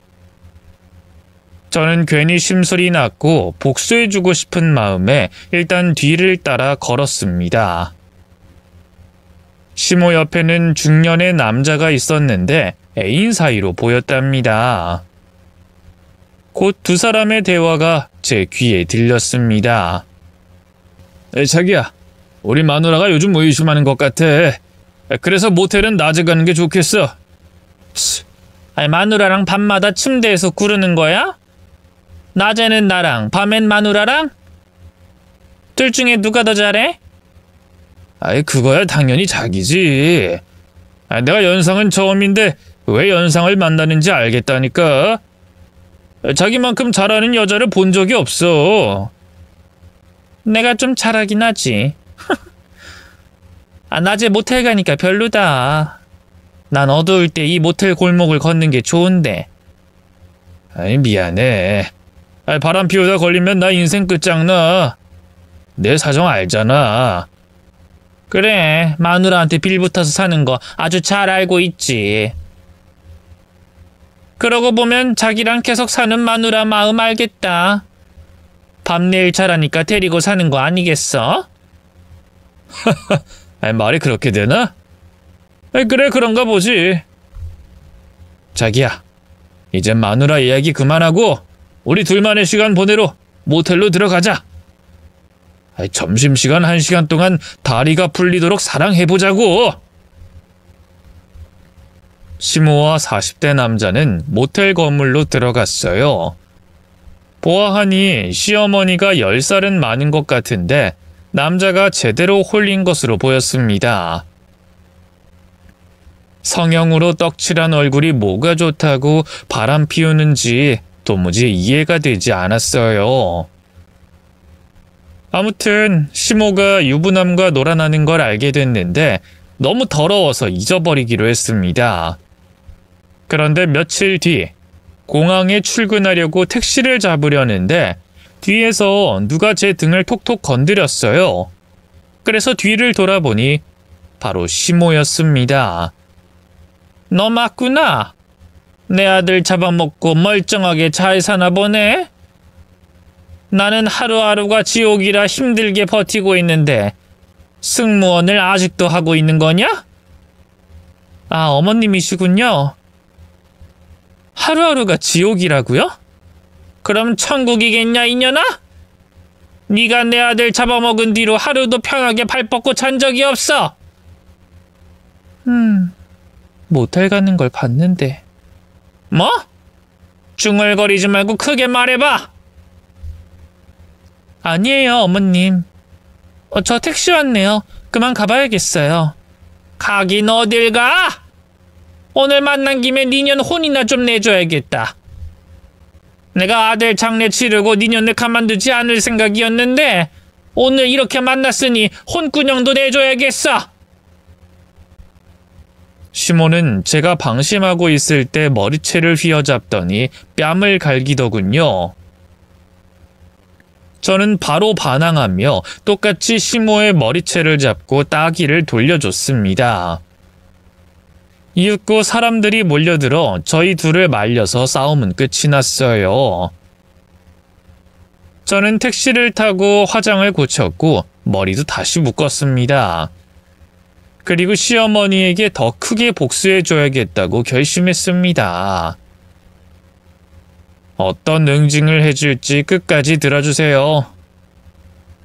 저는 괜히 심술이 났고 복수해주고 싶은 마음에 일단 뒤를 따라 걸었습니다. 시모 옆에는 중년의 남자가 있었는데 애인 사이로 보였답니다. 곧 두 사람의 대화가 제 귀에 들렸습니다. 자기야, 우리 마누라가 요즘 의심하는 것 같아. 그래서 모텔은 낮에 가는 게 좋겠어. 아니, 마누라랑 밤마다 침대에서 구르는 거야? 낮에는 나랑, 밤엔 마누라랑? 둘 중에 누가 더 잘해? 아이, 그거야 당연히 자기지. 내가 연상은 처음인데 왜 연상을 만나는지 알겠다니까. 자기만큼 잘하는 여자를 본 적이 없어. 내가 좀 잘하긴 하지. 낮에 모텔 가니까 별로다. 난 어두울 때 이 모텔 골목을 걷는 게 좋은데. 아이, 미안해. 바람 피우다 걸리면 나 인생 끝장나. 내 사정 알잖아. 그래, 마누라한테 빌붙어서 사는 거 아주 잘 알고 있지. 그러고 보면 자기랑 계속 사는 마누라 마음 알겠다. 밤 내일 잘하니까 데리고 사는 거 아니겠어? 말이 그렇게 되나? 그래, 그런가 보지. 자기야, 이제 마누라 이야기 그만하고 우리 둘만의 시간 보내러 모텔로 들어가자. 점심시간 1시간 동안 다리가 풀리도록 사랑해보자고. 시모와 40대 남자는 모텔 건물로 들어갔어요. 보아하니 시어머니가 10살은 많은 것 같은데 남자가 제대로 홀린 것으로 보였습니다. 성형으로 떡칠한 얼굴이 뭐가 좋다고 바람 피우는지 도무지 이해가 되지 않았어요. 아무튼 시모가 유부남과 놀아나는 걸 알게 됐는데 너무 더러워서 잊어버리기로 했습니다. 그런데 며칠 뒤 공항에 출근하려고 택시를 잡으려는데 뒤에서 누가 제 등을 톡톡 건드렸어요. 그래서 뒤를 돌아보니 바로 시모였습니다. 너 맞구나. 내 아들 잡아먹고 멀쩡하게 잘 사나 보네. 나는 하루하루가 지옥이라 힘들게 버티고 있는데 승무원을 아직도 하고 있는 거냐? 아, 어머님이시군요. 하루하루가 지옥이라고요? 그럼 천국이겠냐, 이년아? 네가 내 아들 잡아먹은 뒤로 하루도 편하게 발 뻗고 잔 적이 없어. 모텔 가는 걸 봤는데. 뭐? 중얼거리지 말고 크게 말해봐. 아니에요, 어머님. 저 택시 왔네요. 그만 가봐야겠어요. 가긴 어딜 가? 오늘 만난 김에 니년 혼이나 좀 내줘야겠다. 내가 아들 장례 치르고 니년을 가만두지 않을 생각이었는데 오늘 이렇게 만났으니 혼꾸녕도 내줘야겠어. 시모는 제가 방심하고 있을 때 머리채를 휘어잡더니 뺨을 갈기더군요. 저는 바로 반항하며 똑같이 시모의 머리채를 잡고 따귀를 돌려줬습니다. 이윽고 사람들이 몰려들어 저희 둘을 말려서 싸움은 끝이 났어요. 저는 택시를 타고 화장을 고쳤고 머리도 다시 묶었습니다. 그리고 시어머니에게 더 크게 복수해줘야겠다고 결심했습니다. 어떤 응징을 해줄지 끝까지 들어주세요.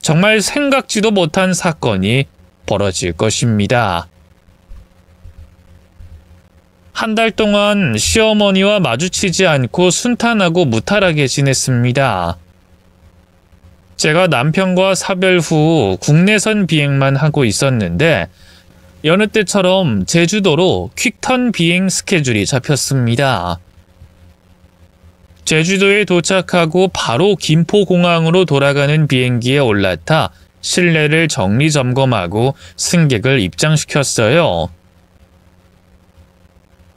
정말 생각지도 못한 사건이 벌어질 것입니다. 한 달 동안 시어머니와 마주치지 않고 순탄하고 무탈하게 지냈습니다. 제가 남편과 사별 후 국내선 비행만 하고 있었는데 여느 때처럼 제주도로 퀵턴 비행 스케줄이 잡혔습니다. 제주도에 도착하고 바로 김포공항으로 돌아가는 비행기에 올라타 실내를 정리점검하고 승객을 입장시켰어요.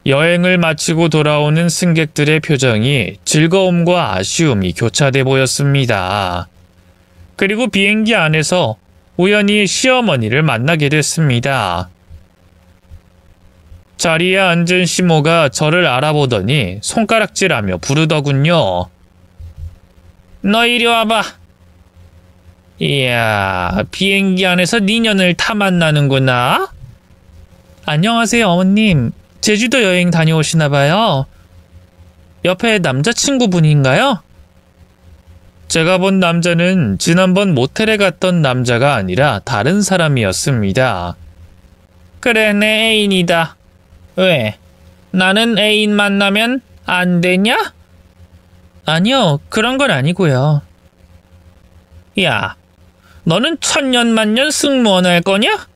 여행을 마치고 돌아오는 승객들의 표정이 즐거움과 아쉬움이 교차돼 보였습니다. 그리고 비행기 안에서 우연히 시어머니를 만나게 됐습니다. 자리에 앉은 시모가 저를 알아보더니 손가락질하며 부르더군요. 너 이리 와봐. 이야, 비행기 안에서 니년을 타 만나는구나. 안녕하세요, 어머님. 제주도 여행 다녀오시나 봐요. 옆에 남자친구분인가요? 제가 본 남자는 지난번 모텔에 갔던 남자가 아니라 다른 사람이었습니다. 그래, 내 애인이다. 왜? 나는 애인 만나면 안 되냐? 아니요, 그런 건 아니고요. 야, 너는 천년만년 승무원 할 거냐?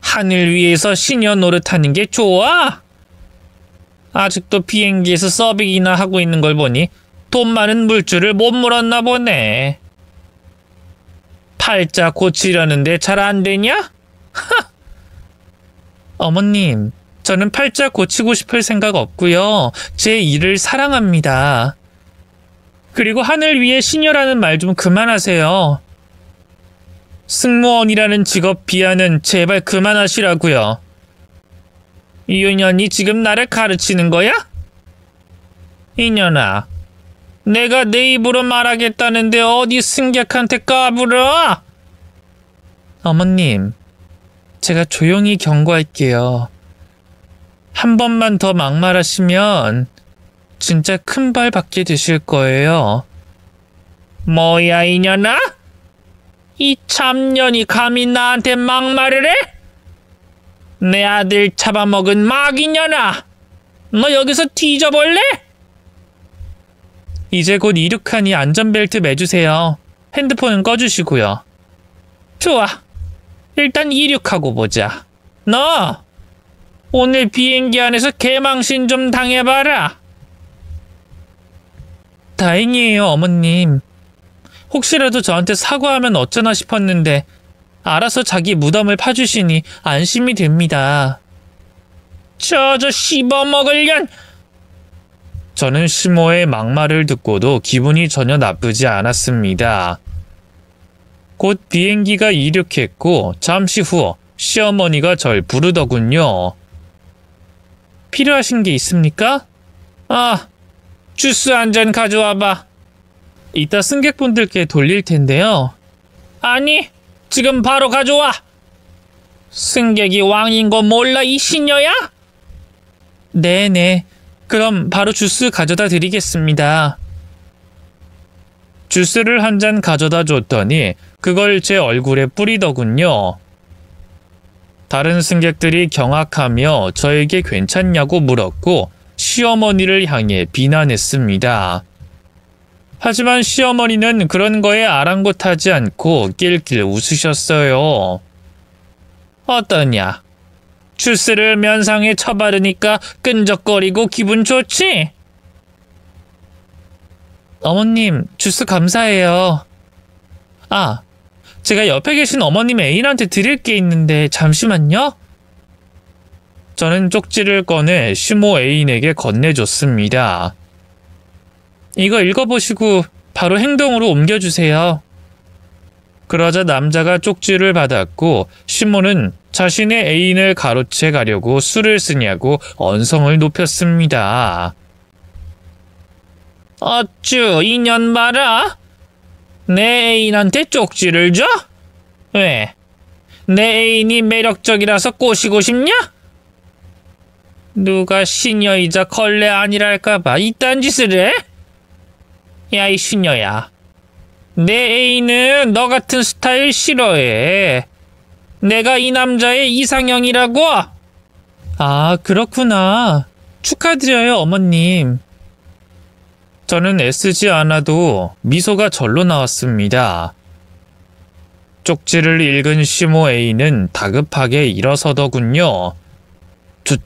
하늘 위에서 시녀 노릇하는 게 좋아? 아직도 비행기에서 서빙이나 하고 있는 걸 보니 돈 많은 물줄을 못 물었나 보네. 팔자 고치려는데 잘 안 되냐? 어머님, 저는 팔자 고치고 싶을 생각 없고요. 제 일을 사랑합니다. 그리고 하늘 위에 시녀라는 말 좀 그만하세요. 승무원이라는 직업 비하는 제발 그만하시라고요. 이년이 지금 나를 가르치는 거야? 이년아, 내가 내 입으로 말하겠다는데 어디 승객한테 까불어? 어머님, 제가 조용히 경고할게요. 한 번만 더 막말하시면 진짜 큰 벌 받게 되실 거예요. 뭐야, 이년아? 이 참년이 감히 나한테 막말을 해? 내 아들 잡아먹은 마귀년아! 너 여기서 뒤져볼래? 이제 곧 이륙하니 안전벨트 매주세요. 핸드폰은 꺼주시고요. 좋아. 일단 이륙하고 보자. 너! 오늘 비행기 안에서 개망신 좀 당해봐라. 다행이에요, 어머님. 혹시라도 저한테 사과하면 어쩌나 싶었는데 알아서 자기 무덤을 파주시니 안심이 됩니다. 저 씹어먹으련! 저는 시모의 막말을 듣고도 기분이 전혀 나쁘지 않았습니다. 곧 비행기가 이륙했고 잠시 후 시어머니가 절 부르더군요. 필요하신 게 있습니까? 아, 주스 한 잔 가져와봐. 이따 승객분들께 돌릴 텐데요. 아니, 지금 바로 가져와. 승객이 왕인 거 몰라, 이 시녀야? 네네. 그럼 바로 주스 가져다 드리겠습니다. 주스를 한 잔 가져다 줬더니 그걸 제 얼굴에 뿌리더군요. 다른 승객들이 경악하며 저에게 괜찮냐고 물었고 시어머니를 향해 비난했습니다. 하지만 시어머니는 그런 거에 아랑곳하지 않고 낄낄 웃으셨어요. 어떠냐? 주스를 면상에 쳐바르니까 끈적거리고 기분 좋지? 어머님, 주스 감사해요. 아, 제가 옆에 계신 어머님 애인한테 드릴 게 있는데 잠시만요. 저는 쪽지를 꺼내 시모 애인에게 건네줬습니다. 이거 읽어보시고 바로 행동으로 옮겨주세요. 그러자 남자가 쪽지를 받았고 시모는 자신의 애인을 가로채 가려고 수를 쓰냐고 언성을 높였습니다. 어쭈, 이년 봐라. 내 애인한테 쪽지를 줘? 왜? 내 애인이 매력적이라서 꼬시고 싶냐? 누가 시녀이자 걸레 아니랄까봐 이딴 짓을 해? 야, 이 시녀야. 내 애인은 너 같은 스타일 싫어해. 내가 이 남자의 이상형이라고? 아, 그렇구나. 축하드려요, 어머님. 저는 애쓰지 않아도 미소가 절로 나왔습니다. 쪽지를 읽은 시모 애인은 다급하게 일어서더군요.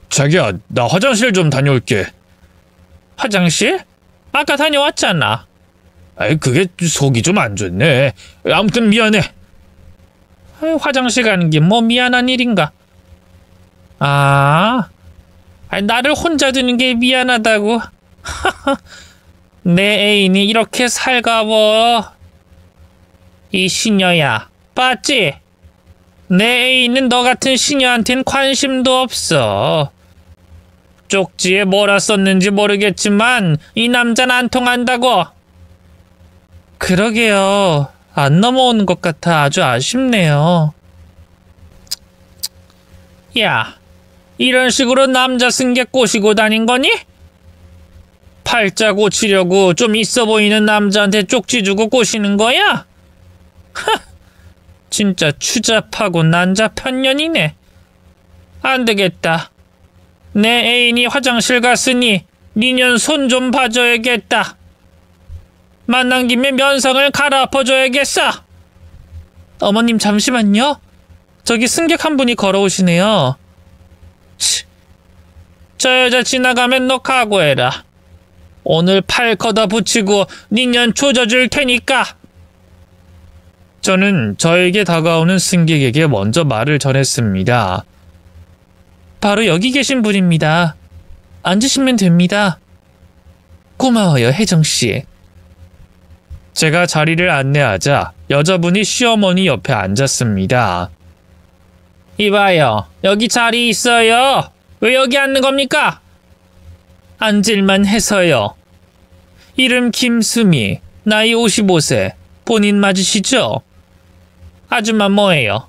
자기야, 나 화장실 좀 다녀올게. 화장실? 아까 다녀왔잖아. 아이, 그게 속이 좀 안 좋네. 아무튼 미안해. 화장실 가는 게 뭐 미안한 일인가? 나를 혼자 두는 게 미안하다고. 내 애인이 이렇게 살가워. 이 시녀야, 봤지? 내 애인은 너 같은 시녀한텐 관심도 없어. 쪽지에 뭐라 썼는지 모르겠지만 이 남자는 안 통한다고. 그러게요. 안 넘어오는 것 같아 아주 아쉽네요. 야, 이런 식으로 남자 승객 꼬시고 다닌 거니? 팔자 고치려고 좀 있어 보이는 남자한테 쪽지 주고 꼬시는 거야? 진짜 추잡하고 난잡한 년이네. 안 되겠다. 내 애인이 화장실 갔으니 니년 손 좀 봐줘야겠다. 만난 김에 면상을 갈아엎어줘야겠어. 어머님 잠시만요. 저기 승객 한 분이 걸어오시네요. 저 여자 지나가면 너 각오해라. 오늘 팔 걷어 붙이고 니년 조져줄 테니까. 저는 저에게 다가오는 승객에게 먼저 말을 전했습니다. 바로 여기 계신 분입니다. 앉으시면 됩니다. 고마워요, 혜정씨. 제가 자리를 안내하자 여자분이 시어머니 옆에 앉았습니다. 이봐요, 여기 자리 있어요. 왜 여기 앉는 겁니까? 앉을만 해서요. 이름 김수미, 나이 55세, 본인 맞으시죠? 아줌마 뭐예요?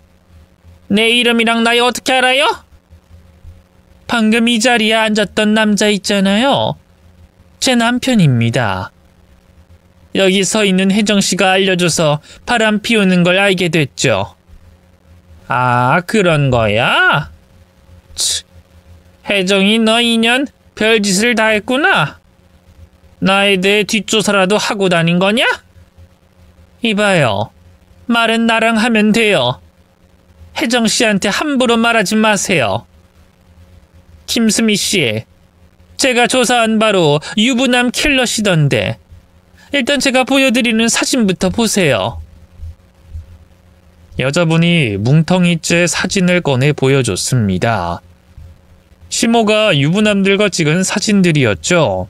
내 이름이랑 나이 어떻게 알아요? 방금 이 자리에 앉았던 남자 있잖아요. 제 남편입니다. 여기 서 있는 혜정씨가 알려줘서 바람 피우는 걸 알게 됐죠. 아, 그런 거야? 혜정이 너 인연 별짓을 다 했구나. 나에 대해 뒷조사라도 하고 다닌 거냐? 이봐요. 말은 나랑 하면 돼요. 혜정씨한테 함부로 말하지 마세요. 김수미씨, 제가 조사한 바로 유부남 킬러시던데 일단 제가 보여드리는 사진부터 보세요. 여자분이 뭉텅이째 사진을 꺼내 보여줬습니다. 시모가 유부남들과 찍은 사진들이었죠.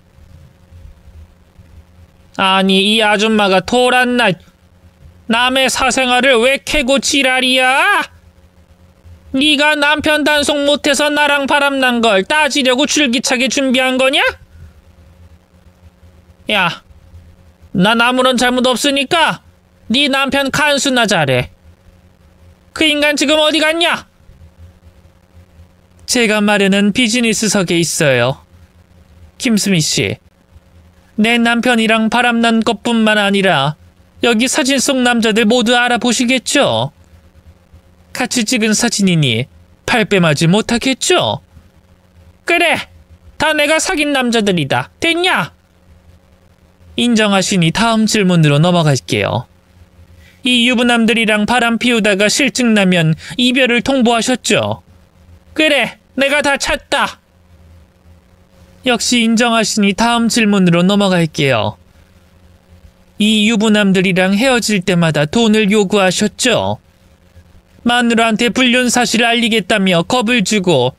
아니, 이 아줌마가 돌았나. 남의 사생활을 왜 캐고 지랄이야? 네가 남편 단속 못해서 나랑 바람난 걸 따지려고 줄기차게 준비한 거냐? 야, 난 아무런 잘못 없으니까 네 남편 간수나 잘해. 그 인간 지금 어디 갔냐? 제가 마련한 비즈니스석에 있어요. 김수미씨, 내 남편이랑 바람난 것뿐만 아니라 여기 사진 속 남자들 모두 알아보시겠죠? 같이 찍은 사진이니 발뺌하지 못하겠죠? 그래, 다 내가 사귄 남자들이다. 됐냐? 인정하시니 다음 질문으로 넘어갈게요. 이 유부남들이랑 바람 피우다가 실증나면 이별을 통보하셨죠? 그래, 내가 다 찾다. 역시 인정하시니 다음 질문으로 넘어갈게요. 이 유부남들이랑 헤어질 때마다 돈을 요구하셨죠. 마누라한테 불륜 사실을 알리겠다며 겁을 주고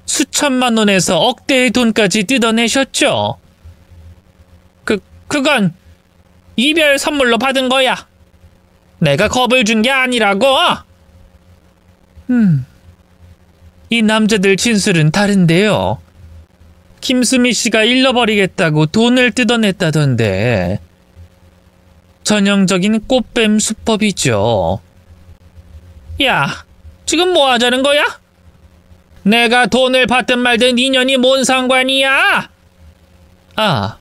수천만 원에서 억대의 돈까지 뜯어내셨죠. 그건 이별 선물로 받은 거야. 내가 겁을 준 게 아니라고. 이 남자들 진술은 다른데요. 김수미 씨가 잃어버리겠다고 돈을 뜯어냈다던데. 전형적인 꽃뱀 수법이죠. 야, 지금 뭐 하자는 거야? 내가 돈을 받든 말든 인연이 뭔 상관이야? 아,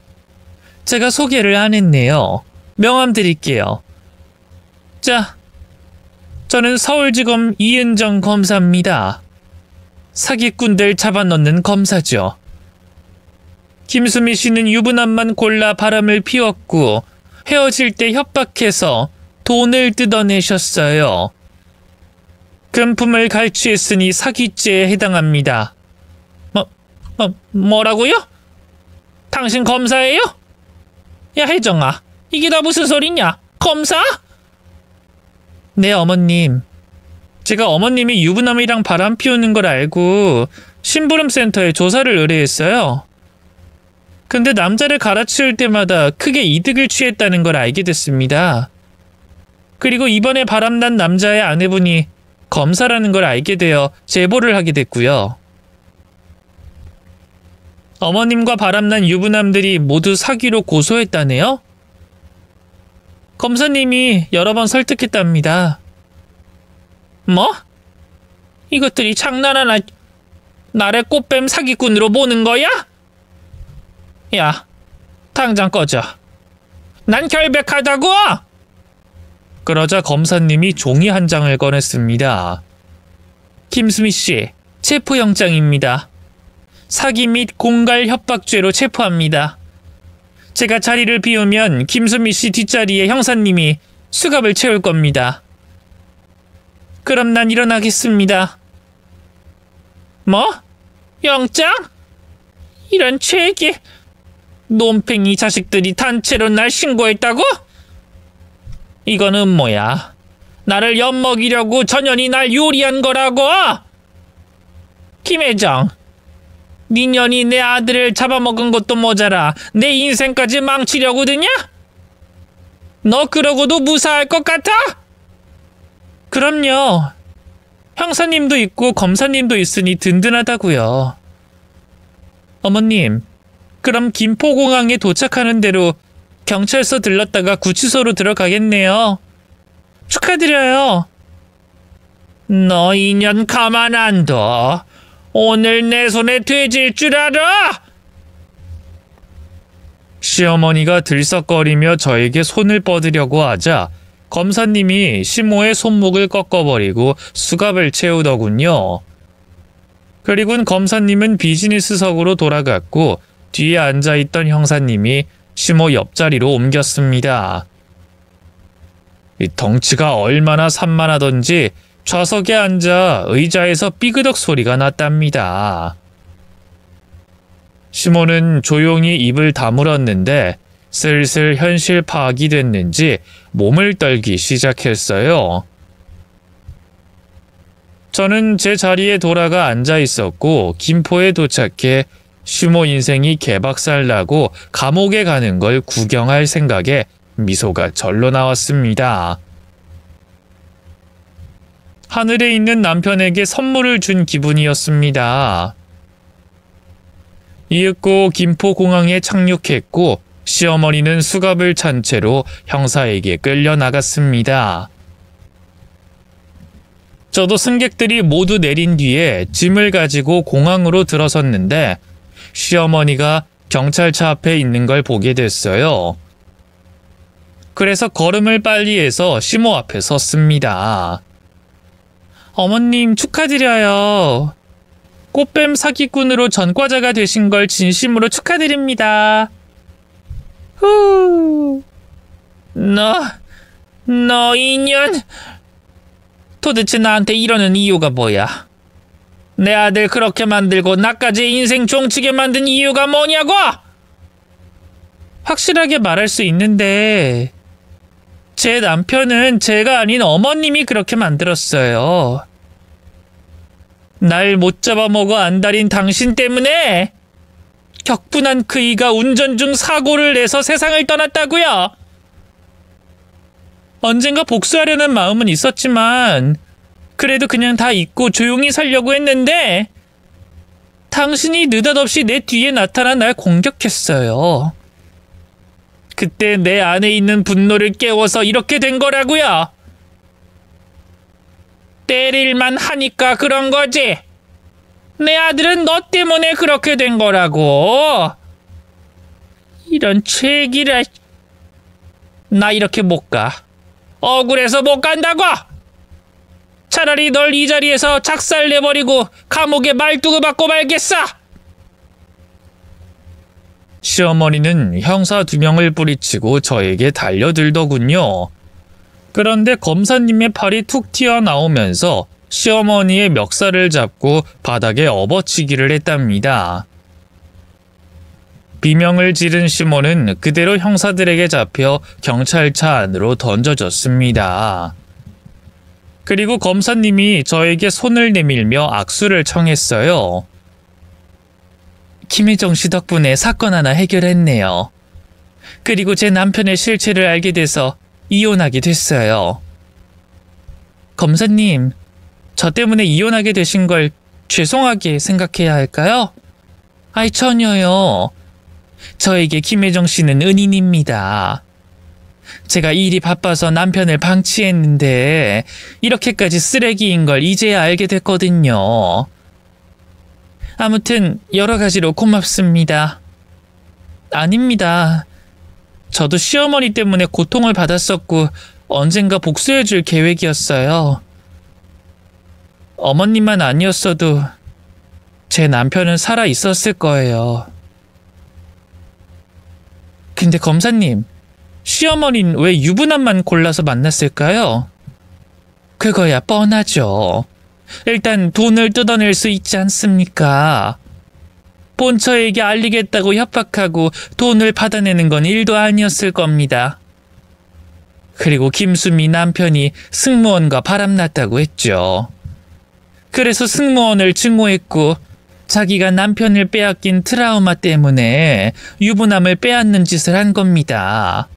제가 소개를 안 했네요. 명함 드릴게요. 자, 저는 서울지검 이은정 검사입니다. 사기꾼들 잡아넣는 검사죠. 김수미 씨는 유부남만 골라 바람을 피웠고 헤어질 때 협박해서 돈을 뜯어내셨어요. 금품을 갈취했으니 사기죄에 해당합니다. 뭐라고요? 당신 검사예요? 야, 혜정아, 이게 다 무슨 소리냐? 검사? 네, 어머님. 제가 어머님이 유부남이랑 바람 피우는 걸 알고 심부름센터에 조사를 의뢰했어요. 근데 남자를 갈아치울 때마다 크게 이득을 취했다는 걸 알게 됐습니다. 그리고 이번에 바람난 남자의 아내분이 검사라는 걸 알게 되어 제보를 하게 됐고요. 어머님과 바람난 유부남들이 모두 사기로 고소했다네요? 검사님이 여러 번 설득했답니다. 뭐? 이것들이 장난하나 나를 꽃뱀 사기꾼으로 보는 거야? 야, 당장 꺼져. 난 결백하다고! 그러자 검사님이 종이 한 장을 꺼냈습니다. 김수미 씨, 체포영장입니다. 사기 및 공갈 협박죄로 체포합니다. 제가 자리를 비우면 김수미 씨 뒷자리에 형사님이 수갑을 채울 겁니다. 그럼 난 일어나겠습니다. 뭐? 영장? 이런 죄기 논팽이 자식들이 단체로 날 신고했다고? 이거는 뭐야? 나를 엿먹이려고 전현이 날 요리한 거라고? 김혜정, 네 년이 내 아들을 잡아먹은 것도 모자라 내 인생까지 망치려고 드냐? 너 그러고도 무사할 것 같아? 그럼요. 형사님도 있고 검사님도 있으니 든든하다고요. 어머님, 그럼 김포공항에 도착하는 대로 경찰서 들렀다가 구치소로 들어가겠네요. 축하드려요. 너 인연 가만 안 둬. 오늘 내 손에 돼질 줄 알아? 시어머니가 들썩거리며 저에게 손을 뻗으려고 하자 검사님이 시모의 손목을 꺾어버리고 수갑을 채우더군요. 그리고는 검사님은 비즈니스석으로 돌아갔고 뒤에 앉아있던 형사님이 시모 옆자리로 옮겼습니다. 이 덩치가 얼마나 산만하던지 좌석에 앉아 의자에서 삐그덕 소리가 났답니다. 시모는 조용히 입을 다물었는데 슬슬 현실 파악이 됐는지 몸을 떨기 시작했어요. 저는 제 자리에 돌아가 앉아 있었고 김포에 도착해 시모 인생이 개박살 나고 감옥에 가는 걸 구경할 생각에 미소가 절로 나왔습니다. 하늘에 있는 남편에게 선물을 준 기분이었습니다. 이윽고 김포공항에 착륙했고 시어머니는 수갑을 찬 채로 형사에게 끌려 나갔습니다. 저도 승객들이 모두 내린 뒤에 짐을 가지고 공항으로 들어섰는데 시어머니가 경찰차 앞에 있는 걸 보게 됐어요. 그래서 걸음을 빨리 해서 시모 앞에 섰습니다. 어머님 축하드려요. 꽃뱀 사기꾼으로 전과자가 되신 걸 진심으로 축하드립니다. 후, 너 인연. 도대체 나한테 이러는 이유가 뭐야? 내 아들 그렇게 만들고 나까지 인생 종치게 만든 이유가 뭐냐고? 확실하게 말할 수 있는데 제 남편은 제가 아닌 어머님이 그렇게 만들었어요. 날 못 잡아먹어 안달인 당신 때문에 격분한 그이가 운전 중 사고를 내서 세상을 떠났다고요. 언젠가 복수하려는 마음은 있었지만 그래도 그냥 다 잊고 조용히 살려고 했는데 당신이 느닷없이 내 뒤에 나타나 날 공격했어요. 그때 내 안에 있는 분노를 깨워서 이렇게 된 거라고요. 때릴만 하니까 그런 거지. 내 아들은 너 때문에 그렇게 된 거라고. 이런 죄기라. 나 이렇게 못 가. 억울해서 못 간다고. 차라리 널 이 자리에서 작살내버리고 감옥에 말두고 받고 말겠어. 시어머니는 형사 2명을 뿌리치고 저에게 달려들더군요. 그런데 검사님의 팔이 툭 튀어나오면서 시어머니의 멱살을 잡고 바닥에 업어치기를 했답니다. 비명을 지른 시몬은 그대로 형사들에게 잡혀 경찰차 안으로 던져졌습니다. 그리고 검사님이 저에게 손을 내밀며 악수를 청했어요. 김혜정 씨 덕분에 사건 하나 해결했네요. 그리고 제 남편의 실체를 알게 돼서 이혼하게 됐어요. 검사님, 저 때문에 이혼하게 되신 걸 죄송하게 생각해야 할까요? 아이, 전혀요. 저에게 김혜정 씨는 은인입니다. 제가 일이 바빠서 남편을 방치했는데 이렇게까지 쓰레기인 걸 이제야 알게 됐거든요. 아무튼 여러 가지로 고맙습니다. 아닙니다. 저도 시어머니 때문에 고통을 받았었고 언젠가 복수해줄 계획이었어요. 어머님만 아니었어도 제 남편은 살아 있었을 거예요. 근데 검사님, 시어머니는 왜 유부남만 골라서 만났을까요? 그거야 뻔하죠. 일단 돈을 뜯어낼 수 있지 않습니까? 본처에게 알리겠다고 협박하고 돈을 받아내는 건 일도 아니었을 겁니다. 그리고 김수미 남편이 승무원과 바람났다고 했죠. 그래서 승무원을 증오했고 자기가 남편을 빼앗긴 트라우마 때문에 유부남을 빼앗는 짓을 한 겁니다.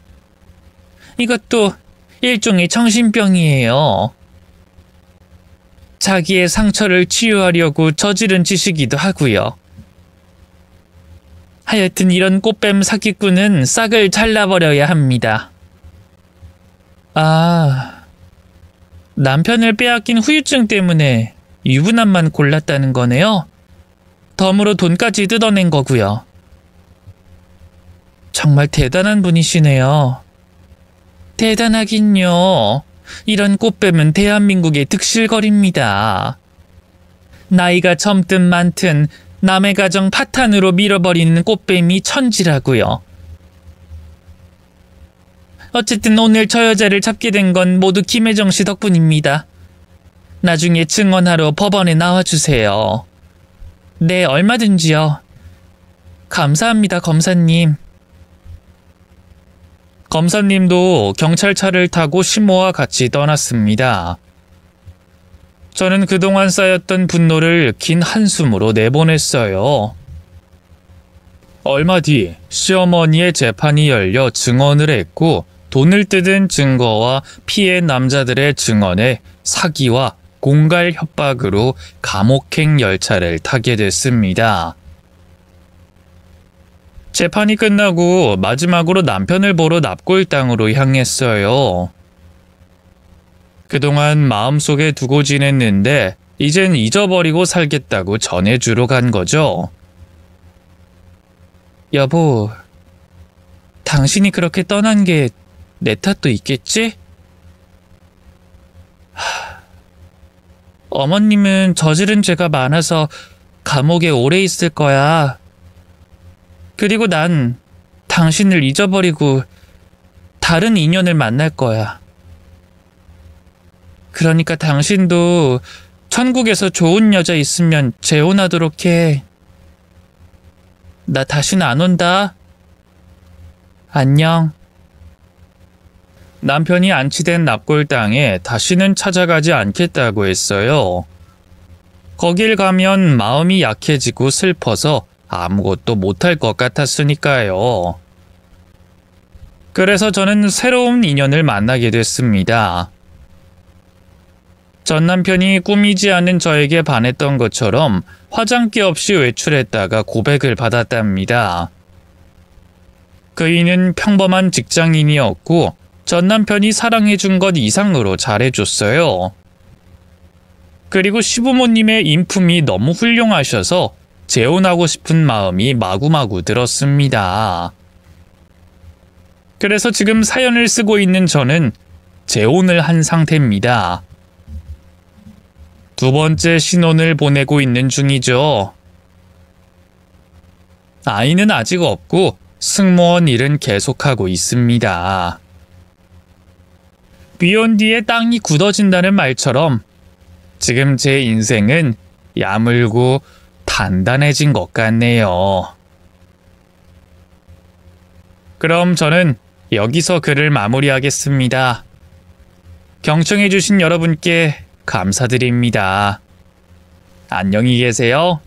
이것도 일종의 정신병이에요. 자기의 상처를 치유하려고 저지른 짓이기도 하고요. 하여튼 이런 꽃뱀 사기꾼은 싹을 잘라버려야 합니다. 아, 남편을 빼앗긴 후유증 때문에 유부남만 골랐다는 거네요. 덤으로 돈까지 뜯어낸 거고요. 정말 대단한 분이시네요. 대단하긴요. 이런 꽃뱀은 대한민국의 득실거리입니다. 나이가 젊든 많든 남의 가정 파탄으로 밀어버리는 꽃뱀이 천지라고요. 어쨌든 오늘 저 여자를 잡게 된 건 모두 김혜정 씨 덕분입니다. 나중에 증언하러 법원에 나와주세요. 네, 얼마든지요. 감사합니다, 검사님. 검사님도 경찰차를 타고 시모와 같이 떠났습니다. 저는 그동안 쌓였던 분노를 긴 한숨으로 내보냈어요. 얼마 뒤 시어머니의 재판이 열려 증언을 했고 돈을 뜯은 증거와 피해 남자들의 증언에 사기와 공갈 협박으로 감옥행 열차를 타게 됐습니다. 재판이 끝나고 마지막으로 남편을 보러 납골 땅으로 향했어요. 그동안 마음속에 두고 지냈는데 이젠 잊어버리고 살겠다고 전해주러 간 거죠. 여보, 당신이 그렇게 떠난 게 내 탓도 있겠지? 어머님은 저지른 죄가 많아서 감옥에 오래 있을 거야. 그리고 난 당신을 잊어버리고 다른 인연을 만날 거야. 그러니까 당신도 천국에서 좋은 여자 있으면 재혼하도록 해. 나 다시는 안 온다. 안녕. 남편이 안치된 납골당에 다시는 찾아가지 않겠다고 했어요. 거길 가면 마음이 약해지고 슬퍼서 아무것도 못할 것 같았으니까요. 그래서 저는 새로운 인연을 만나게 됐습니다. 전 남편이 꾸미지 않은 저에게 반했던 것처럼 화장기 없이 외출했다가 고백을 받았답니다. 그이는 평범한 직장인이었고 전 남편이 사랑해준 것 이상으로 잘해줬어요. 그리고 시부모님의 인품이 너무 훌륭하셔서 재혼하고 싶은 마음이 마구마구 들었습니다. 그래서 지금 사연을 쓰고 있는 저는 재혼을 한 상태입니다. 두 번째 신혼을 보내고 있는 중이죠. 아이는 아직 없고 승무원 일은 계속하고 있습니다. 비 온 뒤에 땅이 굳어진다는 말처럼 지금 제 인생은 야물고 단단해진 것 같네요. 그럼 저는 여기서 글을 마무리하겠습니다. 경청해주신 여러분께 감사드립니다. 안녕히 계세요.